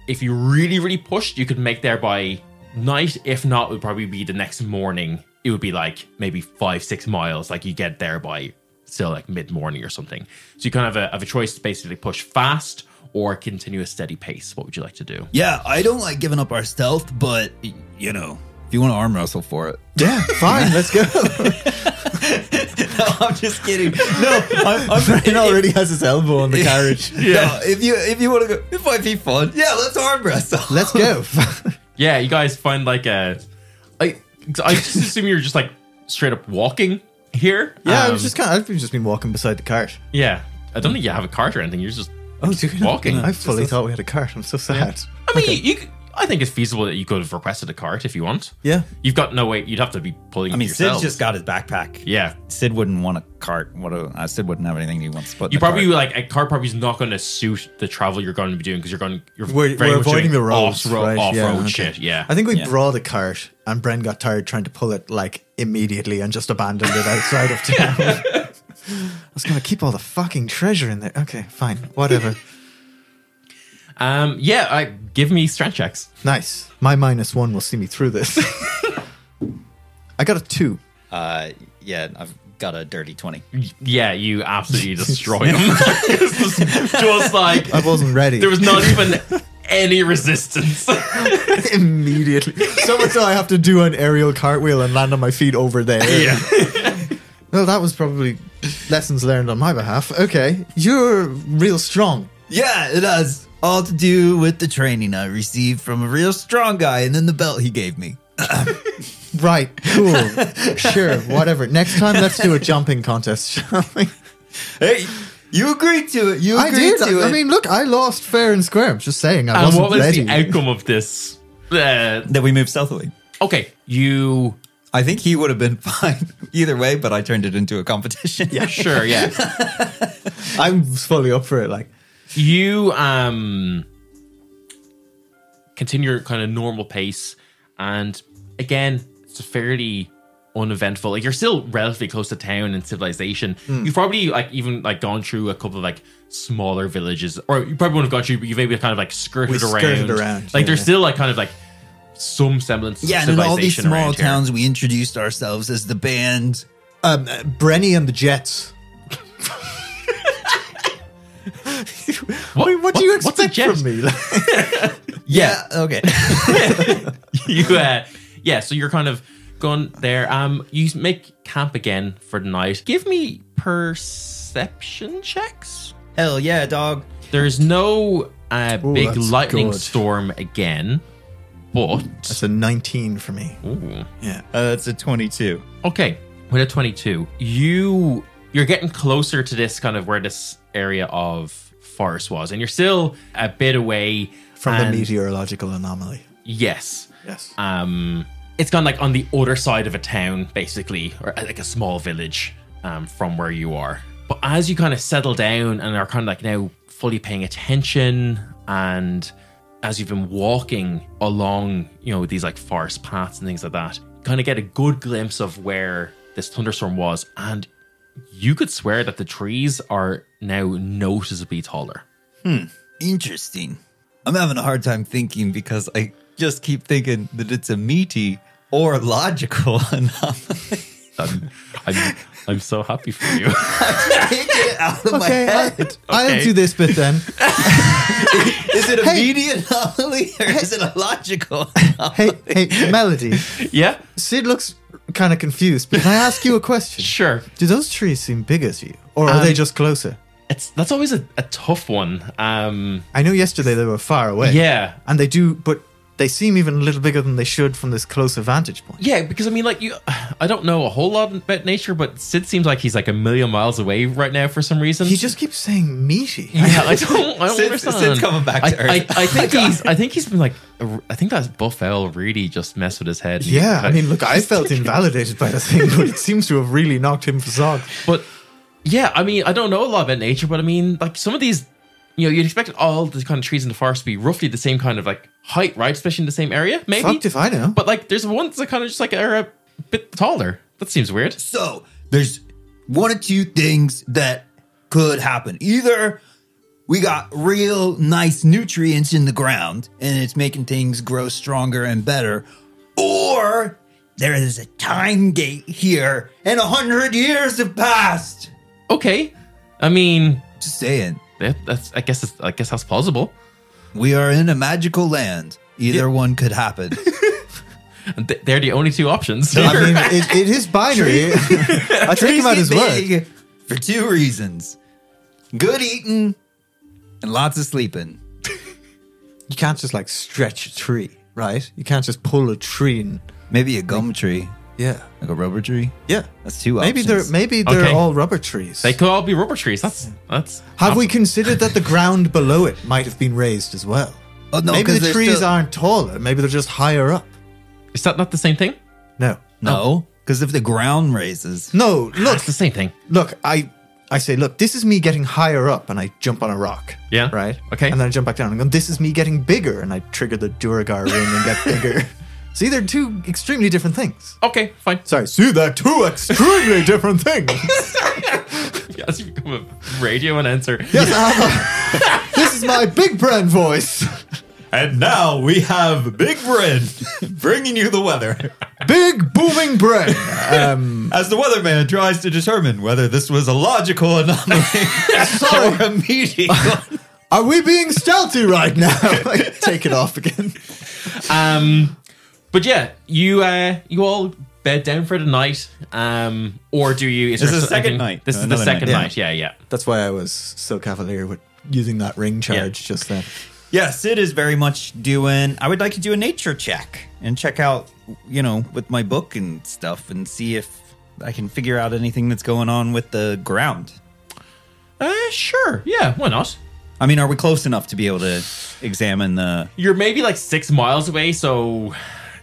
if you really, really pushed, you could make there by night. If not, it would probably be the next morning. It would be maybe 5-6 miles. You get there by still mid-morning or something. So you kind of have a choice to basically push fast or continue a steady pace. What would you like to do? Yeah, I don't like giving up our stealth, but if you want to arm wrestle for it. Yeah, fine, let's go. No, I'm just kidding. No, I'm Bren already has his elbow on the carriage. Yeah. No, if you want to go, it might be fun. Yeah, let's arm wrestle. Let's go. Yeah, you guys find I just assume you're just straight up walking here. Yeah, I've just been walking beside the cart. Yeah, I don't think you have a cart or anything. You're just Do you walking. I fully thought we had a cart. I'm so sad. I mean, I think it's feasible that you could have requested a cart if you want. Yeah. You've got no way. You'd have to be pulling it yourselves. Sid's just got his backpack. Yeah. Sid wouldn't want a cart. Sid wouldn't have anything he wants to put in You the probably cart. a cart probably is not going to suit the travel you're going to be doing because We're very much avoiding doing the roads, right? off-road Yeah, okay. shit. Yeah. I think we Yeah. brought a cart and Bren got tired trying to pull it immediately and just abandoned it outside of town. I was going to keep all the fucking treasure in there. Okay, fine. Whatever. Give me strength checks. Nice. My -1 will see me through this. I got a 2. Yeah, I've got a dirty 20. Yeah, you absolutely destroy them. It's just I wasn't ready. there was not even any resistance. Immediately. So much so I have to do an aerial cartwheel and land on my feet over there. Yeah. Well, that was probably lessons learned on my behalf. Okay. You're real strong. Yeah, it has all to do with the training I received from a real strong guy and then the belt he gave me. Right. Cool. Sure. Whatever. Next time, let's do a jumping contest, shall we? Hey, you agreed to it. I did. I mean, look, I lost fair and square. I'm just saying I And wasn't what was ready. the outcome of this? That we moved stealthily. Okay, you... I think he would have been fine either way, but I turned it into a competition. Yeah, sure, yeah. I'm fully up for it. You continue your kind of normal pace, and again, it's fairly uneventful. You're still relatively close to town and civilization. You've probably even gone through a couple of smaller villages, or you probably wouldn't have gone through, but you've maybe kind of skirted around. There's still kind of some semblance of Yeah, and in all these small towns, we introduced ourselves as the band. Brenny and the Jets. What do you expect from me? Yeah, okay. So you're kind of going there. You make camp again for the night. Give me perception checks. Hell yeah, dog. There's no big that's lightning good. storm again, but That's a 19 for me. Ooh. Yeah. That's a 22. Okay, with a 22, you're getting closer to this kind of where this area of forest was, and you're still a bit away From the and- meteorological anomaly. Yes. Yes. It's gone on the other side of a town, basically, or a small village from where you are. But as you kind of settle down and are kind of now fully paying attention, and as you've been walking along, these forest paths and things like that, kind of get a good glimpse of where this thunderstorm was, and you could swear that the trees are now noticeably taller. Interesting. I'm having a hard time thinking because I just keep thinking that it's a meaty or logical anomaly. I'm so happy for you. Take it out of my Okay, head. I'll do this bit then. Is it a Hey. meaty anomaly or is it a logical anomaly? Hey, Melody. Yeah, Sid looks kind of confused, but can I ask you a question? sure. Do those trees seem bigger to you? Or are they just closer? That's always a tough one. I know yesterday they were far away. Yeah. And they do, but they seem even a little bigger than they should from this closer vantage point. Yeah, because I mean, like, I don't know a whole lot about nature, but Sid seems like he's like a million miles away right now for some reason. He just keeps saying meaty. Yeah, I don't understand. Sid's coming back to earth. I think he's been like, I think that buff owl really just messed with his head. Yeah, I mean, look, I felt invalidated by the thing, but it seems to have really knocked him facade. But yeah, I mean, I don't know a lot about nature, but I mean, like some of these, you'd expect all the kind of trees in the forest to be roughly the same kind of like height, right? Especially in the same area, maybe. Fucked if I know. But like, there's ones that kind of just like are a bit taller. That seems weird. So there's one or two things that could happen. Either we got real nice nutrients in the ground and it's making things grow stronger and better, or there is a time gate here and 100 years have passed. Okay, I mean, Just saying. I guess that's plausible. We are in a magical land. Either one could happen. They're the only two options. I mean, it is binary. I take him at his word. For two reasons. Good eating and lots of sleeping. You can't just like stretch a tree, right? You can't just pull a tree and Maybe a gum tree. yeah, Like a rubber tree. yeah. That's two Maybe options. they're Okay. all rubber trees. They could all be rubber trees. That's. Have we considered that the ground below it might have been raised as well? Oh, no, Maybe 'cause the they're trees still- aren't taller. Maybe they're just higher up. Is that not the same thing? No, No, because if the ground raises. no. Look, It's the same thing. look. I say, look. This is me getting higher up, and I jump on a rock. Yeah. Right. Okay. And then I jump back down. And go, this is me getting bigger, and I trigger the Duragar ring and get bigger. See, they're two extremely different things. Okay, fine. Sorry, see, they're two extremely different things. Yes, you become a radio announcer. Yes, this is my Big Bren voice. And now we have Big Bren bringing you the weather. Big booming Bren. As the weatherman tries to determine whether this was a logical anomaly or a meeting. Are we being stealthy right now? Like, take it off again. But yeah, you all bed down for the night, or do you? This is the second night. This is the Another second night. night. Yeah. That's why I was so cavalier with using that ring charge just then. Yeah, Sid is very much doing. I would like to do a nature check and check out, with my book and stuff and see if I can figure out anything that's going on with the ground. Sure. Yeah, why not? I mean, are we close enough to be able to examine the. You're maybe like 6 miles away, so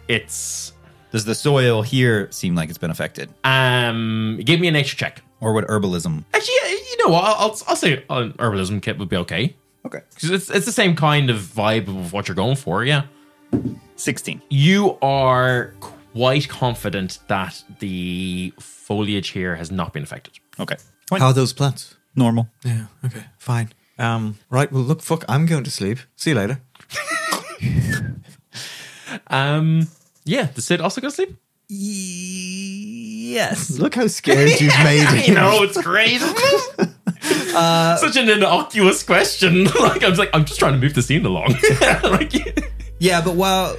it's. Does the soil here seem like it's been affected? Give me a nature check. Or would herbalism. Actually, you know what? I'll say an herbalism kit would be okay. Okay. Because it's the same kind of vibe of what you're going for, yeah. 16. You are quite confident that the foliage here has not been affected. Okay. How are those plants? Normal. Yeah, okay, fine. Right, well, look, fuck, I'm going to sleep. See you later. Yeah, does Sid also go to sleep? Yes. Look how scared you've made I him. know, it's great. Such an innocuous question. I'm just trying to move the scene along. Yeah, but while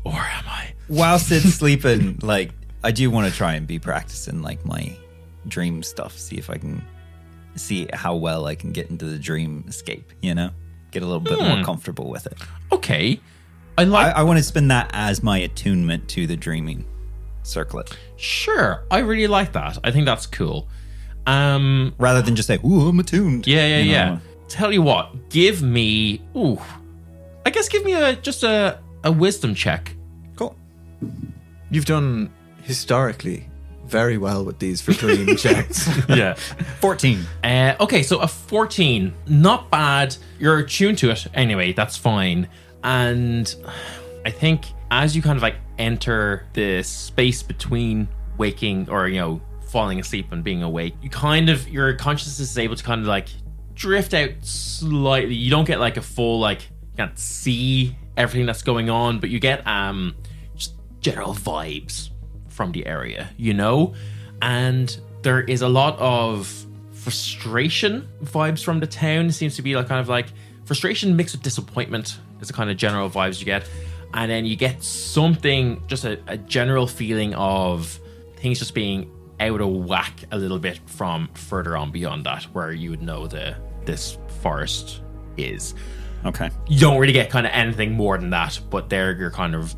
Am I? While Sid's sleeping, I do want to try and be practicing my dream stuff. See if I can see how well I can get into the dream escape. Get a little bit more comfortable with it. Okay. I want to spend that as my attunement to the dreaming circlet, Sure, I really like that. I think that's cool. rather than just say, "Ooh, I'm attuned." Yeah. Tell you what, give me just a wisdom check. Cool. You've done historically very well with these for dream checks. Yeah. 14. Okay, so a 14, not bad. You're attuned to it anyway. That's fine. And I think as you kind of enter the space between waking or falling asleep and being awake, your consciousness is able to kind of drift out slightly. You don't get a full you can't see everything that's going on, but you get just general vibes from the area, and there is a lot of frustration vibes from the town. It seems to be frustration mixed with disappointment is the kind of general vibes you get. And then you get something, just a general feeling of things just being out of whack a little bit from further on beyond that, where you would know the this forest is. Okay. You don't really get kind of anything more than that, but they're your kind of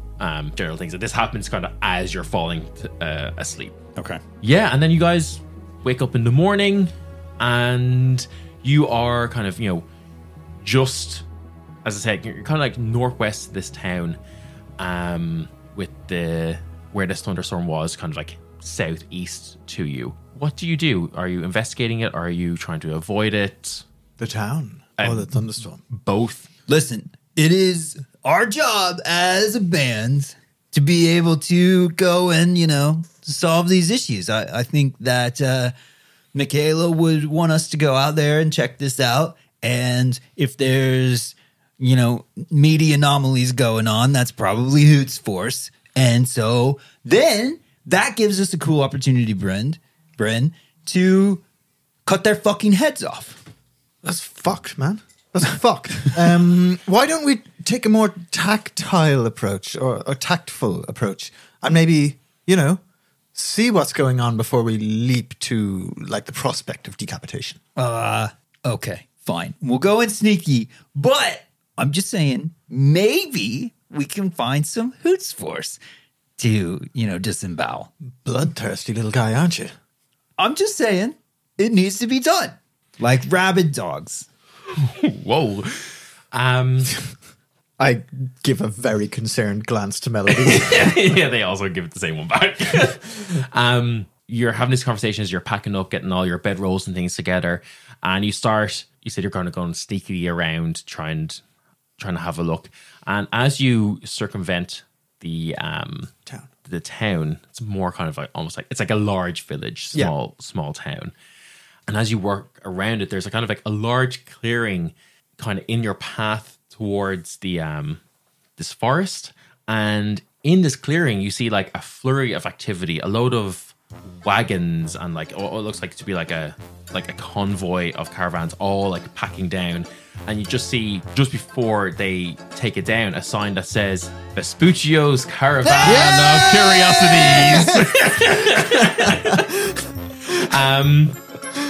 general things. And this happens kind of as you're falling asleep. Okay. Yeah, and then you guys wake up in the morning, and you are kind of, just, as I said, you're kind of like northwest of this town, with where this thunderstorm was, kind of like southeast to you. What do you do? Are you investigating it? Are you trying to avoid it? The town or the thunderstorm? Both. Listen, it is our job as a band to be able to go and, solve these issues. I think that Michaela would want us to go out there and check this out. And if there's, meaty anomalies going on, that's probably Hoot's force. And so then that gives us a cool opportunity, Bren, to cut their fucking heads off. That's fucked, man. That's fucked. Why don't we take a more tactile approach or tactful approach and maybe, see what's going on before we leap to like the prospect of decapitation? Okay, fine. We'll go in sneaky, but I'm just saying maybe we can find some Hoot's force to, disembowel. Bloodthirsty little guy, aren't you? I'm just saying it needs to be done. Like rabid dogs. Whoa. I give a very concerned glance to Melody. Yeah, they also give it the same one back. You're having this conversation as you're packing up, getting all your bedrolls and things together, and you said you're going to go sneakily around, trying to have a look. And as you circumvent the town, it's more kind of like almost like it's like a large village, small town. And as you work around it, there's a kind of like a large clearing kind of in your path towards the this forest. And in this clearing, you see like a flurry of activity, a load of wagons and like what looks like to be like a convoy of caravans all like packing down. And you just see, just before they take it down, a sign that says Vespuccio's Caravan of Curiosities.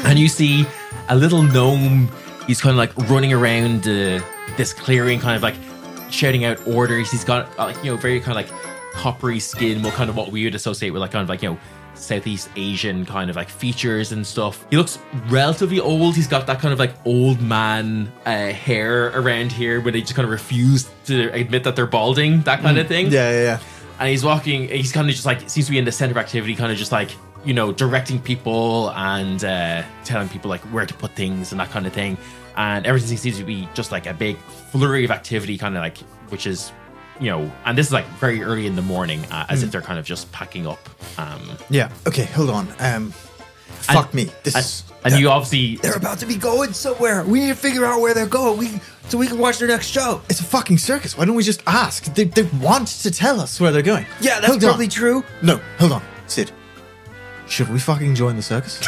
And you see a little gnome. He's kind of like running around this clearing, kind of like shouting out orders. He's got very kind of like coppery skin, what we would associate with like kind of like Southeast Asian kind of like features and stuff. He looks relatively old. He's got that kind of like old man hair around here, where they just kind of refuse to admit that they're balding, that kind of thing. Yeah. And he's walking. He's kind of just like seems to be in the center of activity, kind of just like directing people and telling people like where to put things and that kind of thing. And everything seems to be just like a big flurry of activity, kind of like, which is, and this is like very early in the morning, as if they're kind of just packing up. Yeah. Okay, hold on. Fuck me. You obviously... They're about to be going somewhere. We need to figure out where they're going so we can watch their next show. It's a fucking circus. Why don't we just ask? They want to tell us where they're going. Yeah, that's probably true. No, hold on. Sid, should we fucking join the circus?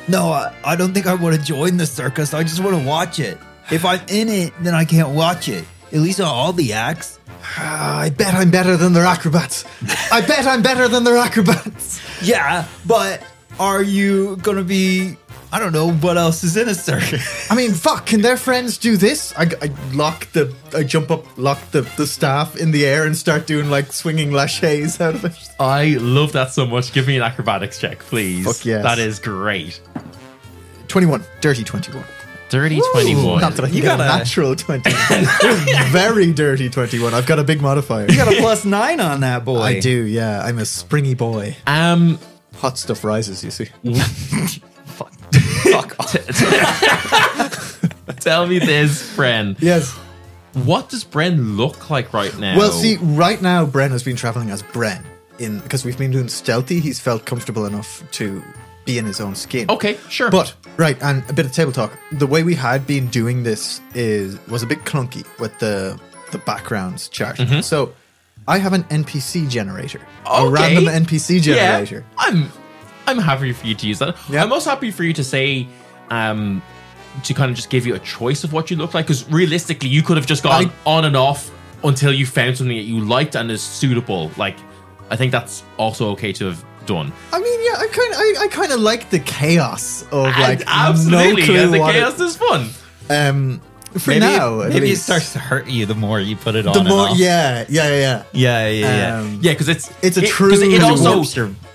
No, I don't think I want to join the circus. I just want to watch it. If I'm in it, then I can't watch it. At least on all the acts. I bet I'm better than their acrobats. Yeah, but are you going to be... I don't know what else is in a circus. I mean, fuck, can their friends do this? I jump up, lock the staff in the air and start doing like swinging laches out of it. I love that so much. Give me an acrobatics check, please. Fuck yes. That is great. 21. Dirty 21. Dirty 21. Not that I can get a natural 20. Very dirty 21. I've got a big modifier. You got a +9 on that, boy. I do, yeah. I'm a springy boy. Hot stuff rises, you see. Fuck off. Tell me this, Bren. Yes. What does Bren look like right now? Well, see, right now, Bren has been traveling as Bren. Because we've been doing stealthy, he's felt comfortable enough to be in his own skin. Okay, sure. But, right, and a bit of table talk. The way we had been doing this was a bit clunky with the backgrounds chart. Mm-hmm. So, I have an NPC generator. Okay. A random NPC generator. Yeah, I'm happy for you to use that. Yep. I'm also happy for you to say, to kind of just give you a choice of what you look like. Because realistically, you could have just gone on and off until you found something that you liked and is suitable. Like, I think that's also okay to have done. I mean, yeah, I kind of like the chaos of like Absolutely, no clue the what chaos is fun. For now, at maybe it least. starts to hurt you the more you put it on. The and more, off. yeah. Yeah. Yeah, because it's a true. it also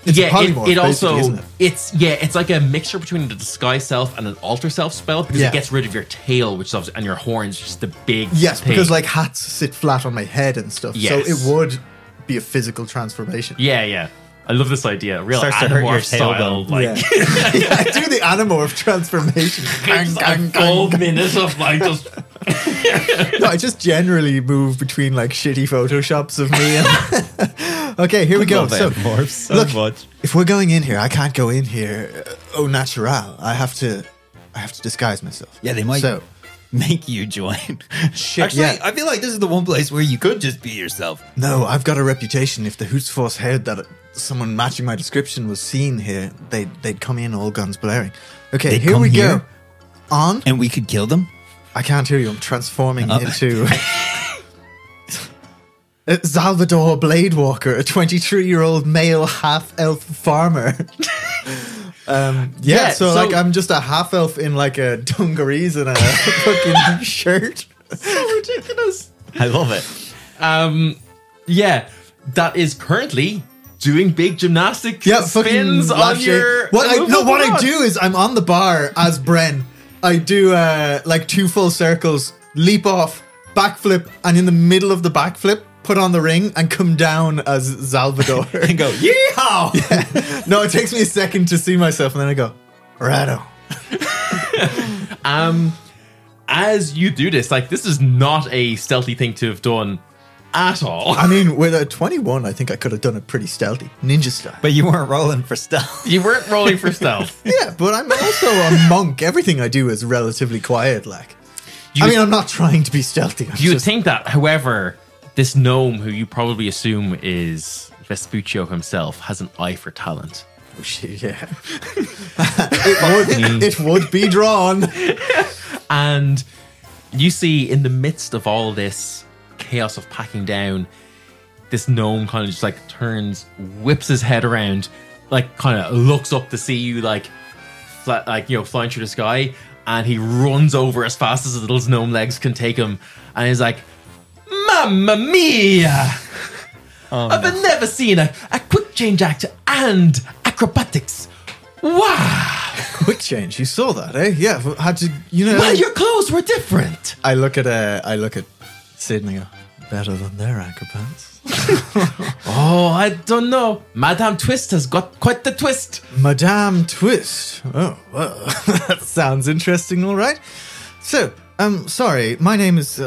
It's yeah, a polymorph, it also basically, isn't it? it's like a mixture between the disguise self and an alter self spell because Yeah. it gets rid of your tail, which is and your horns, just the big Yes, thing. because like hats sit flat on my head and stuff, Yes. so it would be a physical transformation. yeah. I love this idea. Real Starts to hurt your Animorph style, tailbone. like Yeah, I do the Animorph transformation. it's a full minute of like just No, I just generally move between like shitty photoshops of me. And okay, here we go. Love So, Animorphs so look, much. if we're going in here, I can't go in here au natural. I have to disguise myself. Yeah, they might So, make you join. Shit, Actually, yeah. I feel like this is the one place where you could just be yourself. no, I've got a reputation. If the Hoots Force heard that someone matching my description was seen here, they'd come in all guns blaring. Okay, They'd here come we here? go. On. And we could kill them? I can't hear you. I'm transforming Oh. into Salvador Bladewalker, a 23-year-old male half-elf farmer. Yeah, so so- like I'm just a half-elf in like a dungarees and a fucking shirt. so ridiculous. I love it. Yeah, that is currently doing big gymnastic Yeah, spins fucking on lash your. What I rod. do is I'm on the bar as Bren. I do like 2 full circles, leap off, backflip, and in the middle of the backflip, put on the ring and come down as Salvador. And go, yeehaw! No, it takes me a second to see myself, and then I go, righto. As you do this, like this is not a stealthy thing to have done at all. I mean, with a 21, I think I could have done it pretty stealthy, ninja style. But you weren't rolling for stealth. You weren't rolling for stealth. Yeah, but I'm also a monk. Everything I do is relatively quiet. Like, You- I mean, I'm not trying to be stealthy. I'm You would just- think that, however, this gnome, who you probably assume is Vespuccio himself, has an eye for talent. Oh shit, yeah. it would be drawn. And you see, in the midst of all this chaos of packing down, this gnome kind of just like turns, whips his head around, like kind of looks up to see you, like, flying through the sky, and he runs over as fast as his little gnome legs can take him, and he's like, "Mamma mia! I've never seen a quick change act and acrobatics. Wow! Quick change. You saw that, eh? Yeah. Had to, you know. Well, your clothes were different." I look at Sid and I go, better than their acrobats. Oh, I don't know. Madame Twist has got quite the twist. Madame Twist. Oh, well, that sounds interesting, all right. So, sorry, my name is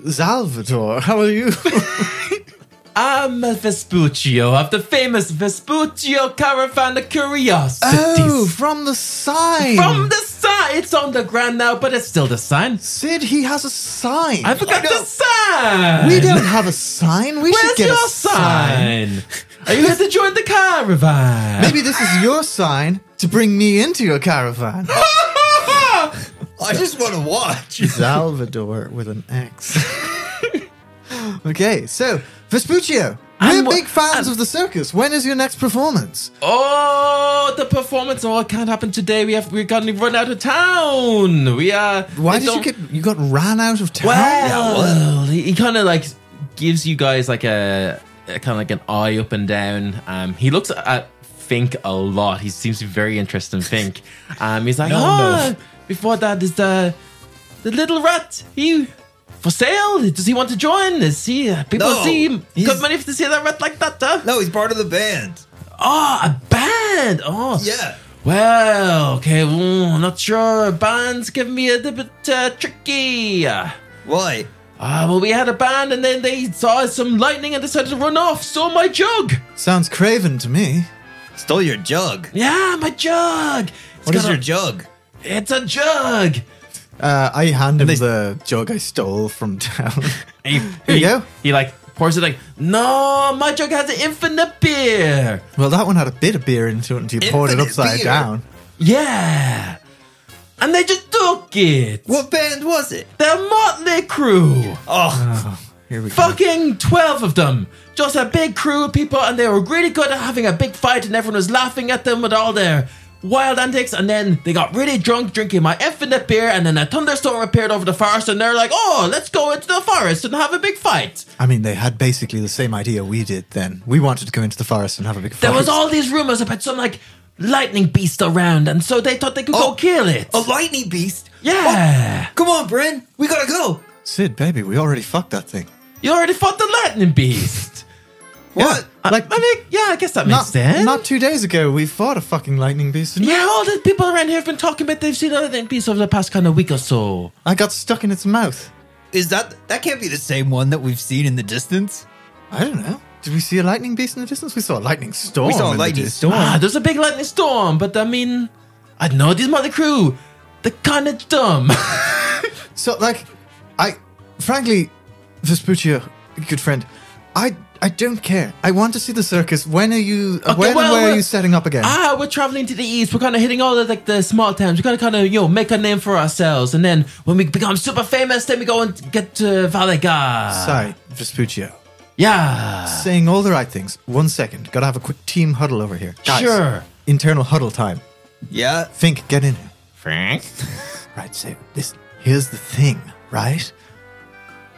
Salvador. How are you? I'm a Vespuccio of the famous Vespuccio Caravan of Curiosities. Oh, from the sign. From the sign. It's on the ground now, but it's still the sign. Sid, he has a sign. I forgot the sign. We don't have a sign. We should Where's get your a sign. sign? Are you here to join the caravan? Maybe this is your sign to bring me into your caravan. I just want to watch. Salvador with an X. Okay, so Vespuccio, we're And big fans of the circus. When is your next performance? Oh, the performance! Oh, it can't happen today. We're gonna run out of town. Why did you got ran out of town? Well, he kind of like gives you guys like a kind of like an eye up and down. He looks at Fink a lot. He seems to be very interested in Fink. He's like, No. Before that is the little rat. He for sale? Does he want to join? Is he people No, see him? he's- Got money to see that rat like that? Huh? No, he's part of the band. Oh, a band. Oh, Yeah. Well, okay. I'm not sure. Band's giving me a little bit tricky. Why? Well, we had a band and then they saw some lightning and decided to run off. Stole my jug. Sounds craven to me. Stole your jug. Yeah, my jug. What is your jug? It's a jug. I hand him the jug I stole from town. Here you go. He like pours it like, no, my jug has an infinite beer. Well, that one had a bit of beer into it until you poured it Infinite upside beer? down. Yeah. And they just took it. What band was it? The Motley Crew. Oh, Here we go. Fucking 12 of them just a big crew of people, and they were really good at having a big fight, and everyone was laughing at them with all their wild antics, and then they got really drunk drinking my infinite beer, and then a thunderstorm appeared over the forest, and they're like, oh, let's go into the forest and have a big fight. I mean, they had basically the same idea we did then. We wanted to go into the forest and have a big fight. There was all these rumors about some like lightning beast around, and so they thought they could go kill it. A lightning beast? Yeah. Oh, come on, Bren. We gotta go. Sid, baby, we already fucked that thing. You already fought the lightning beast. What? I guess that makes sense. Not 2 days ago, we fought a fucking lightning beast. Yeah, all the people around here have been talking about they've seen a lightning beast over the past kind of week or so. I got stuck in its mouth. Is that can't be the same one that we've seen in the distance? I don't know. Did we see a lightning beast in the distance? We saw a lightning storm. We saw a in the lightning distance. storm. There's a big lightning storm, but I mean, I don't know, these mother crew, they're kind of dumb. So, like, frankly, Vespuccio, good friend, I don't care. I want to see the circus. When are you? Where are you setting up again? We're traveling to the east. We're kind of hitting all the small towns. We're gonna kind of make a name for ourselves, and then when we become super famous, then we go and get to Valaga. Sorry, Vespuccio. Yeah. Saying all the right things. 1 second. Gotta have a quick team huddle over here. Guys, Sure. Internal huddle time. Yeah. Think, get in here. Frank. Right, so listen, here's the thing, right?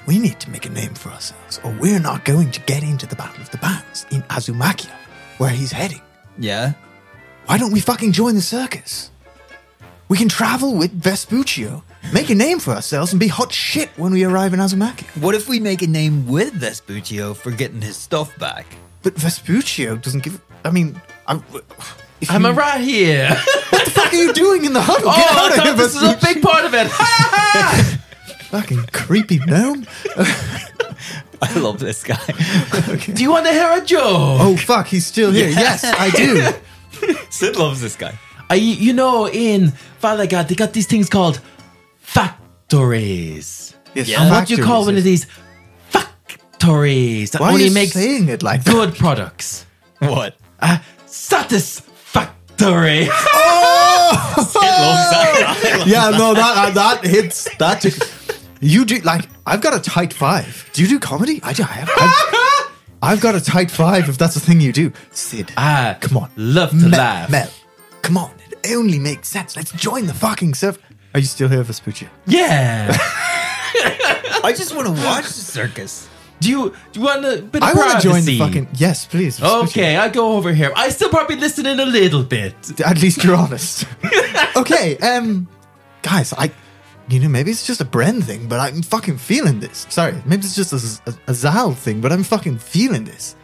We need to make a name for ourselves, or we're not going to get into the Battle of the Bands in Azzumakia, where he's heading. Yeah. Why don't we fucking join the circus? We can travel with Vespuccio, make a name for ourselves, and be hot shit when we arrive in Azzumakia. What if we make a name with Vespuccio for getting his stuff back? But Vespuccio doesn't give... I mean... I'm right here. What the fuck are you doing in the huddle? Get I out of thought here, this is a Vespuccio. big part of it. Fucking creepy gnome. I love this guy. Okay. Do you want to hear a joke? Oh, fuck, he's still here. Yes, I do. Sid loves this guy. In Valaga, they got these things called factories. Yes, And what do you call one of these factories that Why are only you makes saying it like that? good products? What? Satisfactory. Sid loves that guy. Yeah, no, that hits. That you do like. I've got a tight 5. Do you do comedy? I do. I've got a tight 5. If that's the thing you do, Sid. Come on, Love to laugh. Mel, come on. It only makes sense. Let's join the fucking surf. Are you still here, Vespuccio? Yeah. I just want to watch the circus. Do you want a bit of I want to join the privacy? fucking. Yes, please. Vespuccio. Okay, I go over here. I still probably listen in a little bit. At least you're honest. Okay, guys, maybe it's just a Bren thing, but I'm fucking feeling this. Sorry, maybe it's just a Zal thing, but I'm fucking feeling this.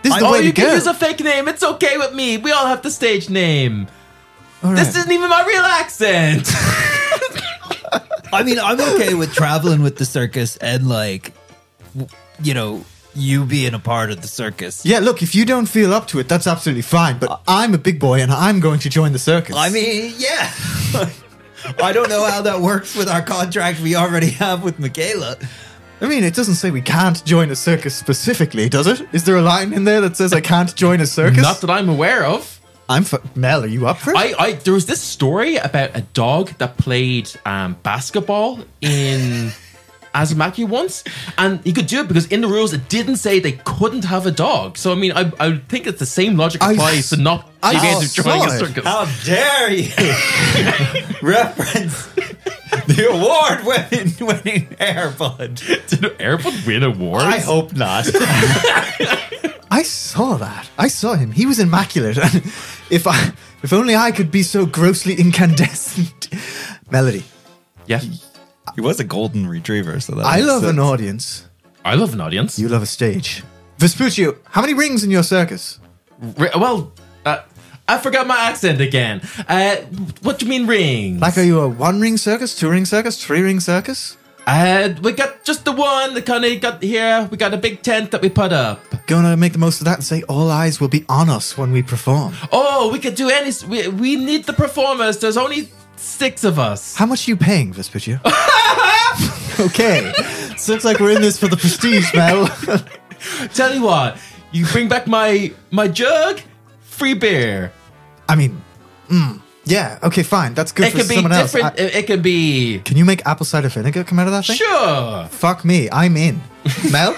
This is the way to you go. can use a fake name. It's okay with me. We all have the stage name. All right. This isn't even my real accent. I mean, I'm okay with traveling with the circus and you being a part of the circus. Yeah, look, if you don't feel up to it, that's absolutely fine. But I'm a big boy and I'm going to join the circus. I mean, yeah. I don't know how that works with our contract we already have with Michaela. I mean, it doesn't say we can't join a circus specifically, does it? Is there a line in there that says I can't join a circus? Not that I'm aware of. Mel, are you up for it? There was this story about a dog that played basketball in Azzumakia once, and he could do it because in the rules it didn't say they couldn't have a dog. So I mean, I think it's the same logic applies to not being able to join a circus. How dare you reference the award-winning Airbud? Did Airbud win awards? I hope not. I saw that. I saw him. He was immaculate. And if only I could be so grossly incandescent. Melody. Yeah. He was a golden retriever, so that I makes love sense. an audience. I love an audience. You love a stage. Vespuccio, how many rings in your circus? I forgot my accent again. What do you mean rings? Like, are you a 1-ring circus, 2-ring circus, 3-ring circus? We got just the one that kind of got here. We got a big tent that we put up. Gonna make the most of that and say all eyes will be on us when we perform. Oh, we could do any. We need the performers. There's only 6 of us. How much are you paying, Vespuccio? Okay. So looks like we're in this for the prestige, Mel. Tell you what, you bring back my jug, free beer. I mean, yeah, okay, fine. That's good It for could be someone else. different. It could be. Can you make apple cider vinegar come out of that thing? Sure. Fuck me, I'm in. Mel,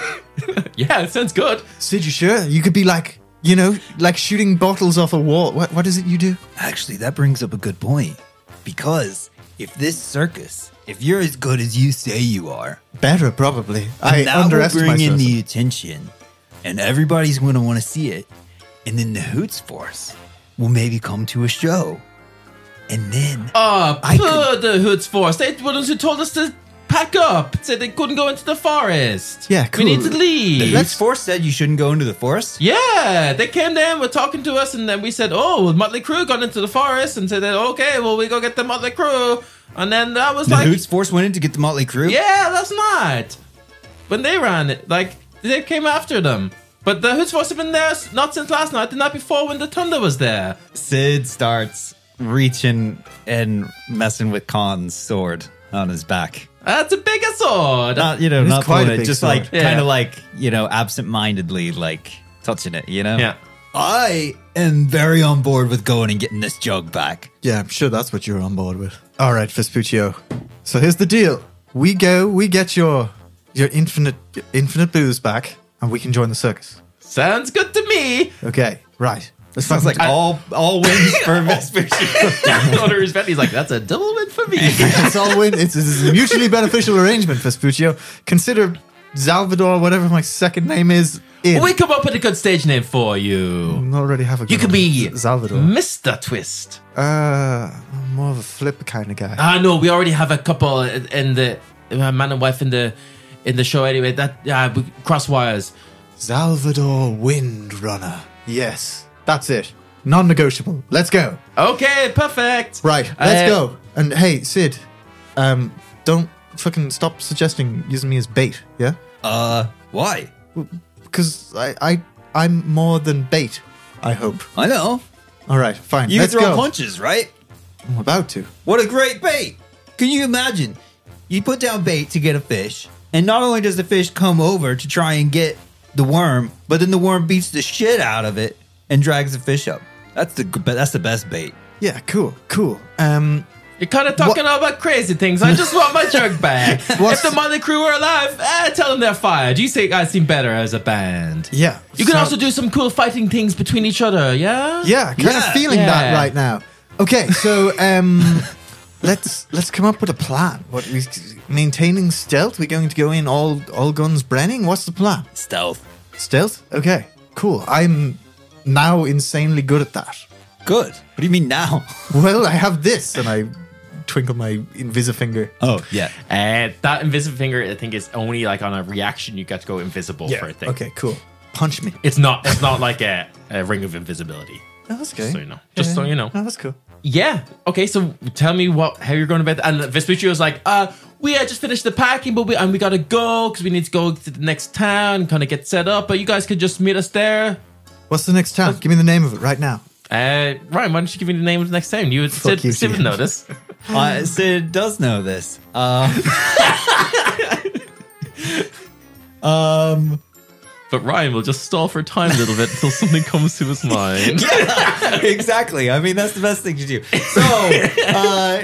Yeah, it sounds good. Sid, you sure? You could be like, like shooting bottles off a wall. What is it you do? Actually, that brings up a good point. Because if this circus, if you're as good as you say you are, Better, probably. I I underestimate will bring in myself. the attention, and everybody's going to want to see it. And then the Hoots Force will maybe come to a show. And then The Hoods Force. They were the ones who told us to pack up. Said they couldn't go into the forest. Yeah, cool. We need to leave. the Hoots Force said you shouldn't go into the forest. Yeah, they came down, were talking to us, and then we said, "Oh, Motley Crue got into the forest," and said, "Okay, well, we go get the Motley Crue." And then that was The like, Hoots Force went in to get the Motley Crue. "Yeah, that's not." When they ran it, like they came after them. But the Hoots Force have been there not since last night, the night before when the Thunder was there. Sid starts reaching and messing with Khan's sword on his back. That's a bigger sword. Not, It's not quite pulling a it, big just sword. like Yeah. kind of like, absent-mindedly like touching it, Yeah. I am very on board with going and getting this jug back. Yeah, I'm sure that's what you're on board with. All right, Vespuccio. So here's the deal. We get your infinite booze back, and we can join the circus. Sounds good to me. Okay, right. This Sounds like all wins for Vespuccio. Under his he's like, that's a double win for me. It's all win. It's a mutually beneficial arrangement, Vespuccio. Consider Salvador, whatever my second name is, in. We come up with a good stage name for you. I already have a good You could one. be Salvador. Mr. Twist. I'm more of a flip kind of guy. Ah, no, we already have a couple in the man and wife in the show anyway. That we cross wires. Salvador Windrunner. Yes, that's it. Non-negotiable. Let's go. Okay, perfect. Right, let's go. And hey, Sid, don't fucking stop suggesting using me as bait. Yeah, Why? because I'm more than bait. I hope. I know. All right, fine. You let's throw go. punches, right? I'm about to. What a great bait! Can you imagine? You put down bait to get a fish, and not only does the fish come over to try and get the worm, but then the worm beats the shit out of it and drags the fish up. That's the best bait. Yeah, cool. You're kind of talking all about crazy things. I just want my jug back. What's- If the Motley Crue were alive, tell them they're fired. You say guys seem better as a band. Yeah. You can so- also do some cool fighting things between each other, yeah? Yeah, kind of feeling that Yeah. right now. Okay, so let's come up with a plan. What we maintaining stealth? We're going to go in all guns brenning. What's the plan? Stealth. Stealth? Okay, cool. I'm now insanely good at that. Good. What do you mean now? Well, I have this, and I twinkle my invisifinger. Oh, yeah. That invisible finger, I think, is only like on a reaction. You get to go invisible for a thing. Okay, cool. Punch me. It's not like a ring of invisibility. Oh, that's okay. So you know. Just so you know. Oh, that's cool. Yeah. Okay. So tell me how you're going about that. And Vespuccio's like, we just finished the packing, but we gotta go because we need to go to the next town, kind of get set up. But you guys could just meet us there. What's the next town? Give me the name of it right now. Ryan, why don't you give me the name of the next town? You Fuck you, Sid would Sid. know this. Sid does know this. But Ryan will just stall for time a little bit until something comes to his mind. Exactly. I mean, that's the best thing to do. So,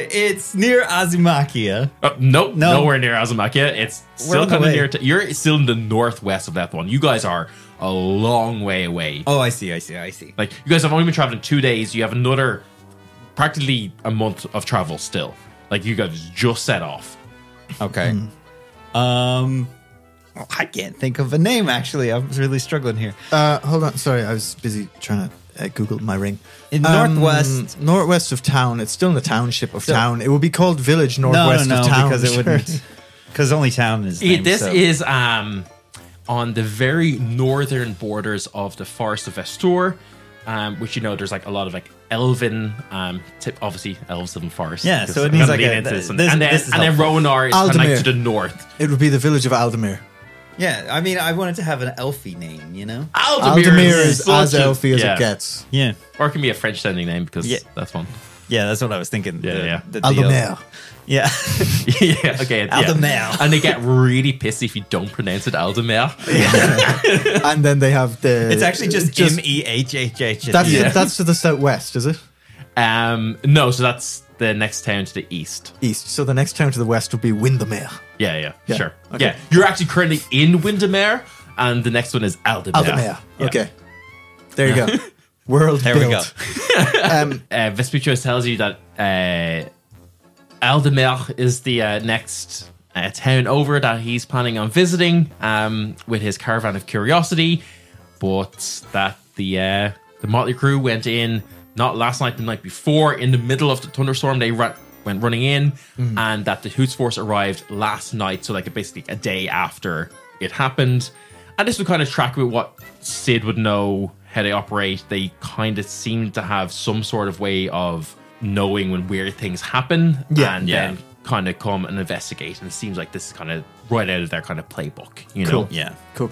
it's near Azzumakia. Nope, No. nowhere near Azzumakia. It's still on the kind of way. near. You're still in the northwest of that one. You guys are a long way away. Oh, I see. Like you guys have only been traveling 2 days. You have another practically a month of travel still. Like you guys just set off. Okay. I can't think of a name, actually. I'm really struggling here. Hold on. Sorry, I was busy trying to Google my ring. In northwest. Northwest of town. It's still in the township of town. It would be called Village Northwest No, of town. because it wouldn't. Because only town is named, This so. is on the very northern borders of the Forest of Vestur, which there's like a lot of like elven, obviously elves live in forest. Yeah, because so it I'm means gonna like lean a- into this one. this- and then this is and then helpful. Ronar is kind of like Aldemir. to the north. It would be the Village of Aldemir. Yeah, I mean, I wanted to have an elfie name, you know? Aldemir is such as a- elfy as yeah. it gets. Yeah. Or it can be a French sounding name because that's fun. Yeah, that's what I was thinking. Yeah. Aldemir. Yeah. Yeah, okay. Aldemir. Yeah. And they get really pissed if you don't pronounce it Aldemir. And then they have the. It's actually just MEHHH. That's to the southwest, is it? No, so that's the next town to the east. East. So the next town to the west would be Windermere. Yeah, Yeah, sure. okay. Yeah, you're actually currently in Windermere. And the next one is Aldemir. Aldemir. Okay. There you go. World There built. we go. Vespuccio tells you that Aldemir is the next town over that he's planning on visiting with his caravan of curiosity, but that the Motley Crew went in not last night, the night before, in the middle of the thunderstorm. They went running in, and that the Hoots Force arrived last night, so like basically a day after it happened. And this would kind of track with what Sid would know how they operate. They kind of seem to have some sort of way of knowing when weird things happen, then kind of come and investigate. And it seems like this is kind of right out of their kind of playbook, you know? Yeah. Cool.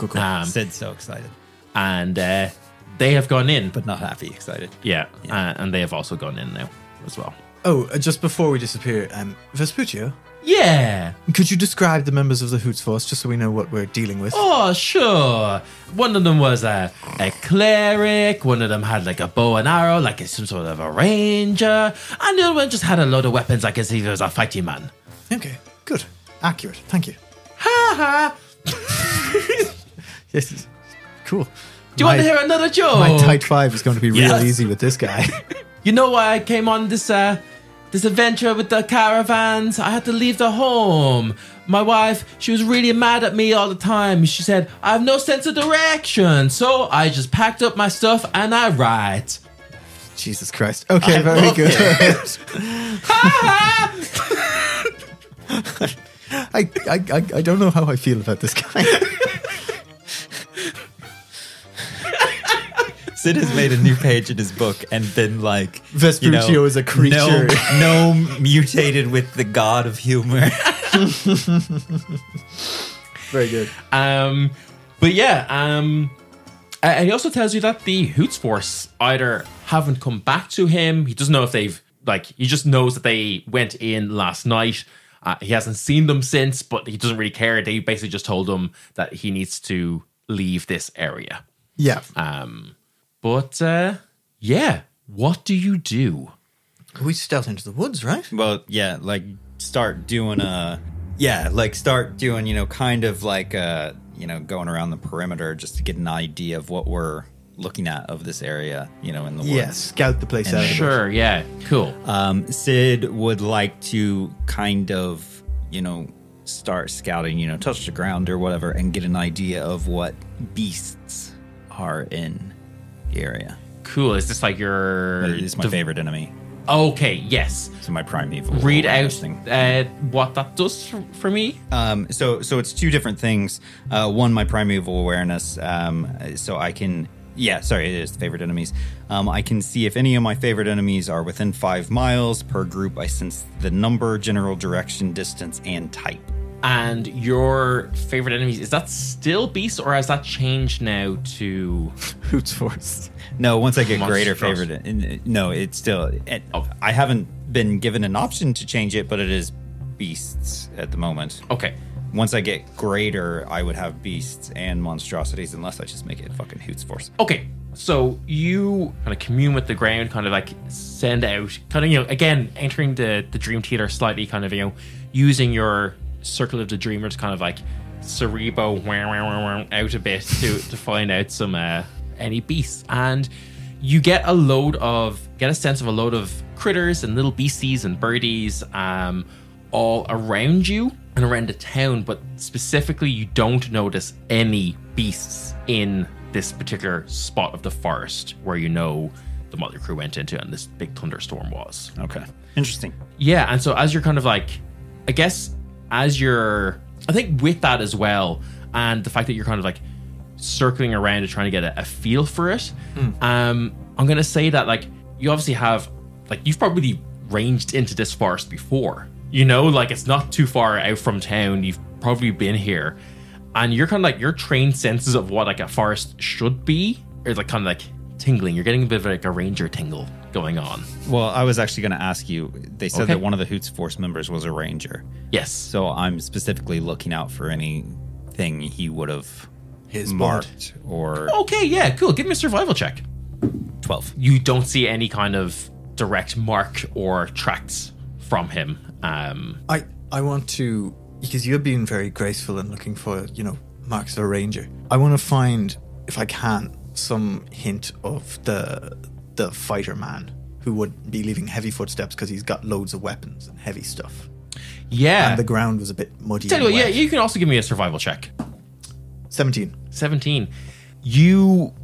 Sid's so excited. And they have gone in. But not happy excited. Yeah. And they have also gone in now as well. Oh, just before we disappear, Vespuccio, Yeah. could you describe the members of the Hoots Force just so we know what we're dealing with? Oh, sure. One of them was a cleric. One of them had like a bow and arrow, like some sort of a ranger. And the other one just had a load of weapons, like as if he was a fighting man. Okay, good. Accurate. Thank you. Ha ha. Yes, cool. Do you want to hear another joke? My tight five is going to be real Yes. easy with this guy. You know why I came on this adventure with the caravans? I had to leave the home. My wife, she was really mad at me all the time. She said, I have no sense of direction. So I just packed up my stuff and I write. Jesus Christ. Okay, very good. I don't know how I feel about this guy. Sid has made a new page in his book and been like, Vespuccio is a creature. No mutated with the god of humor. Very good. But yeah, and he also tells you that the Hoots Force either haven't come back to him. He doesn't know if they've, like, he just knows that they went in last night. He hasn't seen them since, but he doesn't really care. They basically just told him that he needs to leave this area. Yeah. But yeah, what do you do? We stealth into the woods, right? Well, yeah, like start doing, kind of like, going around the perimeter just to get an idea of what we're looking at of this area, in the woods. Yeah, scout the place out. Sure, yeah, cool. Sid would like to kind of, start scouting, touch the ground or whatever and get an idea of what beasts are in the area. Cool. Is this like your... It's my favorite enemy. Okay, yes. So my primeval. Read out thing. what that does for me. So it's two different things. One, my primeval awareness. So I can... Yeah, sorry, it is favorite enemies. I can see if any of my favorite enemies are within 5 miles per group. I sense the number, general direction, distance, and type. And your favorite enemies, is that still beasts or has that changed now to... Hoots Force. No, once I get greater Monstrous. favorite... No, it's still... I haven't been given an option to change it, but it is beasts at the moment. Okay. Once I get greater, I would have beasts and monstrosities, unless I just make it fucking Hoots Force. Okay, so you kind of commune with the ground, kind of like send out, kind of, again, entering the Dream Theater slightly, kind of, using your Circle of the Dreamer to kind of like Cerebo out a bit to find out some any beasts. And you get a sense of a load of critters and little beasties and birdies all around you and around the town, but specifically you don't notice any beasts in this particular spot of the forest where the Motley Crew went into and this big thunderstorm was. Okay. Interesting. Yeah, and so as you're kind of like, I think with that as well, and the fact that you're kind of like circling around and trying to get a feel for it, I'm going to say that like you obviously have, like you've probably ranged into this forest before. Like it's not too far out from town. You've probably been here. And you're kind of like, your trained senses of what like a forest should be is like kind of like tingling. You're getting a bit of like a ranger tingle going on. Well, I was actually going to ask you, they said that one of the Hoots Force members was a ranger. Yes. So I'm specifically looking out for anything he would have marked or... Okay, yeah, cool. Give me a survival check. 12. You don't see any kind of direct mark or tracks from him. I want to, because you're being very graceful and looking for, marks of a ranger. I want to find, if I can, some hint of the fighter man who would be leaving heavy footsteps because he's got loads of weapons and heavy stuff. Yeah. And the ground was a bit muddy. Tell you what, and yeah, wet. you can also give me a survival check. 17. 17.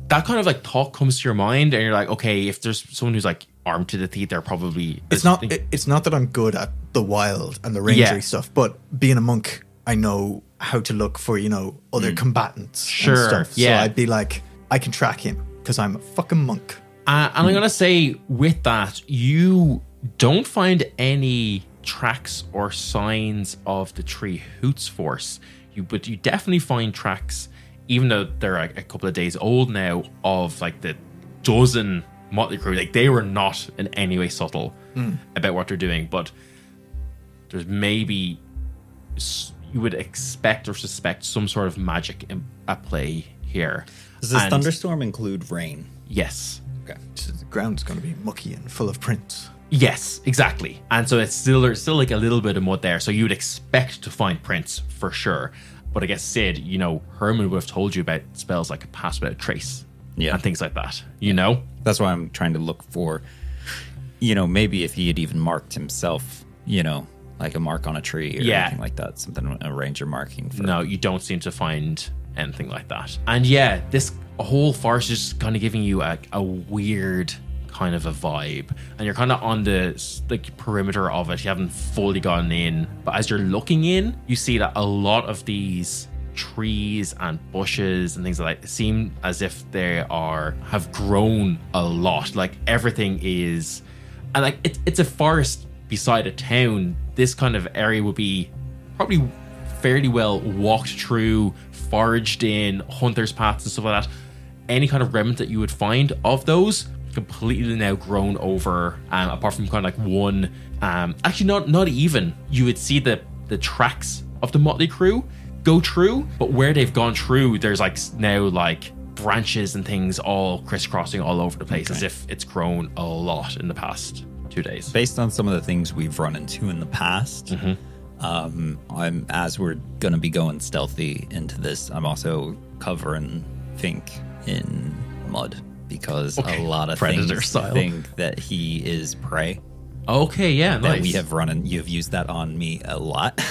That kind of like thought comes to your mind, and you're like, okay, if there's someone who's like armed to the teeth, they're probably. It's not that I'm good at the wild and the rangery stuff, but being a monk, I know how to look for, other combatants and stuff. Yeah. So I'd be like, I can track him because I'm a fucking monk. And I'm going to say with that, you don't find any tracks or signs of the Tree Hoots force. But you definitely find tracks, even though they're like a couple of days old now, of like the dozen Motley Crew. Like they were not in any way subtle about what they're doing, but there's maybe you would expect or suspect some sort of magic at play here. Does this thunderstorm include rain? Yes. Okay. So the ground's going to be mucky and full of prints. Yes, exactly. And so there's still like a little bit of mud there. So you would expect to find prints for sure. But I guess Sid, Herman would have told you about spells like Pass Without Trace. Yeah. And things like that, That's why I'm trying to look for, maybe if he had even marked himself, like a mark on a tree or anything like that. Something a ranger marking. No, you don't seem to find anything like that. And yeah, this whole forest is kind of giving you a weird kind of a vibe, and you're kind of on the perimeter of it. You haven't fully gone in, but as you're looking in, you see that a lot of these trees and bushes and things like that seem as if they have grown a lot. Like everything is, and like it's a forest beside a town. This kind of area would be probably fairly well walked through, foraged in, hunters' paths and stuff like that. Any kind of remnant that you would find of those completely now grown over, apart from kind of like one, actually not even, you would see the tracks of the Motley Crew go through, but where they've gone through, there's like now like branches and things all crisscrossing all over the place, as if it's grown a lot in the past 2 days. Based on some of the things we've run into in the past, as we're going to be going stealthy into this, I'm also covering Fink in mud, because a lot of Predator things style. think that he is prey. Okay, yeah, nice. That we have run, and you've used that on me a lot.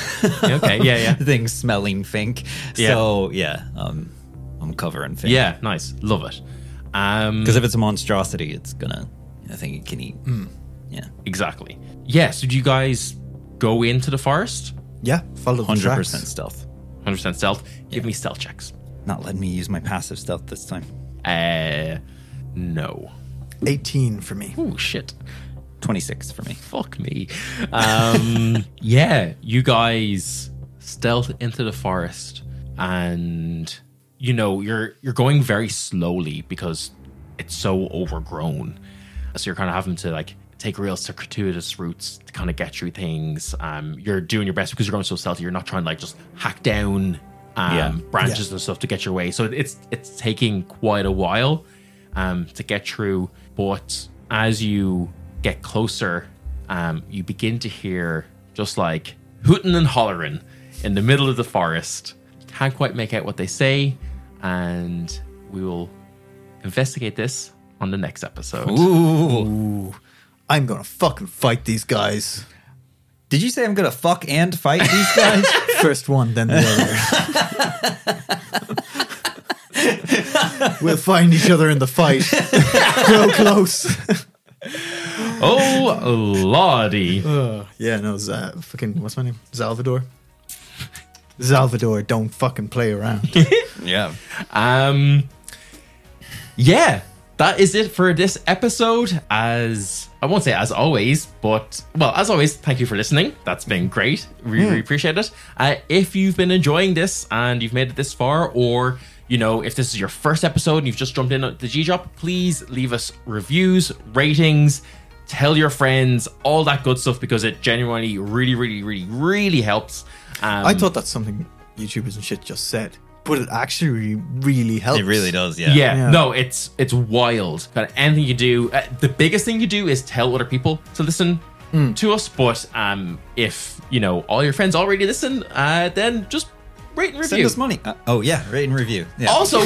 Okay, yeah. Things smelling Fink. Yeah. So I'm covering Fink. Yeah, nice, love it. Because if it's a monstrosity, it's gonna, I think it can eat. Yeah, exactly. Yeah. So do you guys go into the forest? Yeah, follow the 100% tracks. stealth. 100% stealth. Give me stealth checks. Not letting me use my passive stealth this time. No. 18 for me. Oh shit. 26 for me. Fuck me. Yeah, you guys stealth into the forest, and you're going very slowly because it's so overgrown. So you're kind of having to like take real circuitous routes to kind of get through things. You're doing your best because you're going so stealthy. You're not trying to like just hack down branches and stuff to get your way. So it's taking quite a while to get through. But as you get closer, you begin to hear just like hooting and hollering in the middle of the forest. Can't quite make out what they say, and we will investigate this on the next episode. Ooh. I'm gonna fucking fight these guys. Did you say I'm gonna fuck and fight these guys? First one, then the other. We'll find each other in the fight. Real close. Oh, lordy. Yeah, no, fucking, what's my name? Salvador? Salvador, don't fucking play around. Yeah. Yeah, that is it for this episode. As I won't say as always, but well, as always, thank you for listening. That's been great. Really appreciate it. If you've been enjoying this and you've made it this far, or if this is your first episode and you've just jumped in at the GJOP, please leave us reviews, ratings, tell your friends, all that good stuff, because it genuinely really, really, really, really helps. I thought that's something YouTubers and shit just said, but it actually really helps. It really does, yeah. Yeah, no, it's wild. Kind of anything you do, the biggest thing you do is tell other people to listen to us. But if all your friends already listen, then just rate and review. Send us money. Rate and review. Yeah. Also,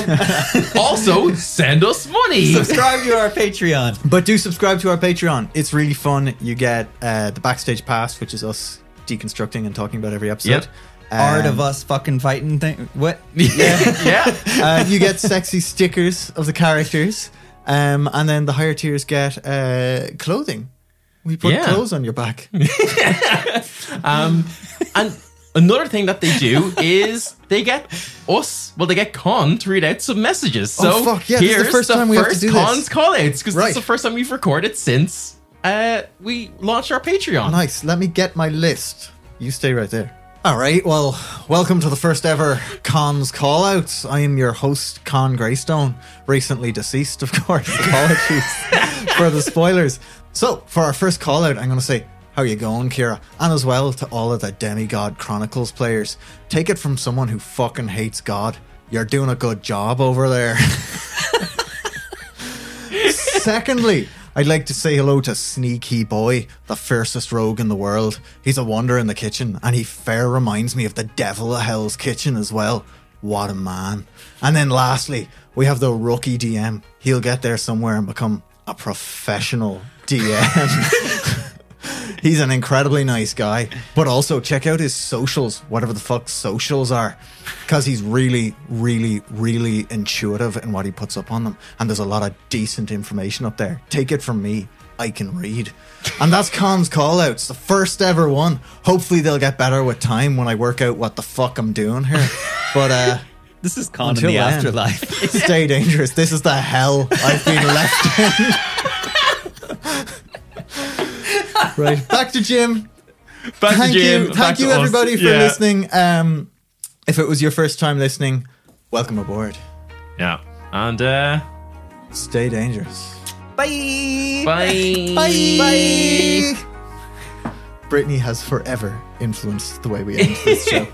send us money. Subscribe to our Patreon. But do subscribe to our Patreon. It's really fun. You get the backstage pass, which is us deconstructing and talking about every episode. Yep. Art of us fucking fighting thing. What? Yeah. You get sexy stickers of the characters. And then the higher tiers get clothing. We put clothes on your back. And another thing that they do is they get Con to read out some messages. So fuck yeah, here's this is the first time we have to do Con's this. call outs, because Right. this is the first time we've recorded since we launched our Patreon. Nice. Let me get my list. You stay right there. All right. Well, welcome to the first ever Con's Callouts. I am your host, Con Greystone, recently deceased, of course. Apologies for the spoilers. So, for our first call out, I'm going to say, how you going, Kira? And as well to all of the Demigod Chronicles players. Take it from someone who fucking hates God. You're doing a good job over there. Secondly, I'd like to say hello to Sneaky Boy, the fiercest rogue in the world. He's a wonder in the kitchen, and he fair reminds me of the devil of Hell's Kitchen as well. What a man. And then lastly, we have the rookie DM. He'll get there somewhere and become a professional DM. He's an incredibly nice guy. But also check out his socials, whatever the fuck socials are, because he's really, really, really intuitive in what he puts up on them. And there's a lot of decent information up there. Take it from me, I can read. And that's Con's Callouts, the first ever one. Hopefully they'll get better with time when I work out what the fuck I'm doing here. But this is Con in until the then, afterlife. Stay dangerous. This is the hell I've been left in. Right, back to Jim. Thank you everybody for listening. If it was your first time listening, welcome aboard. Yeah. And Stay dangerous. Bye. bye. Bye. Brittany has forever influenced the way we end this show.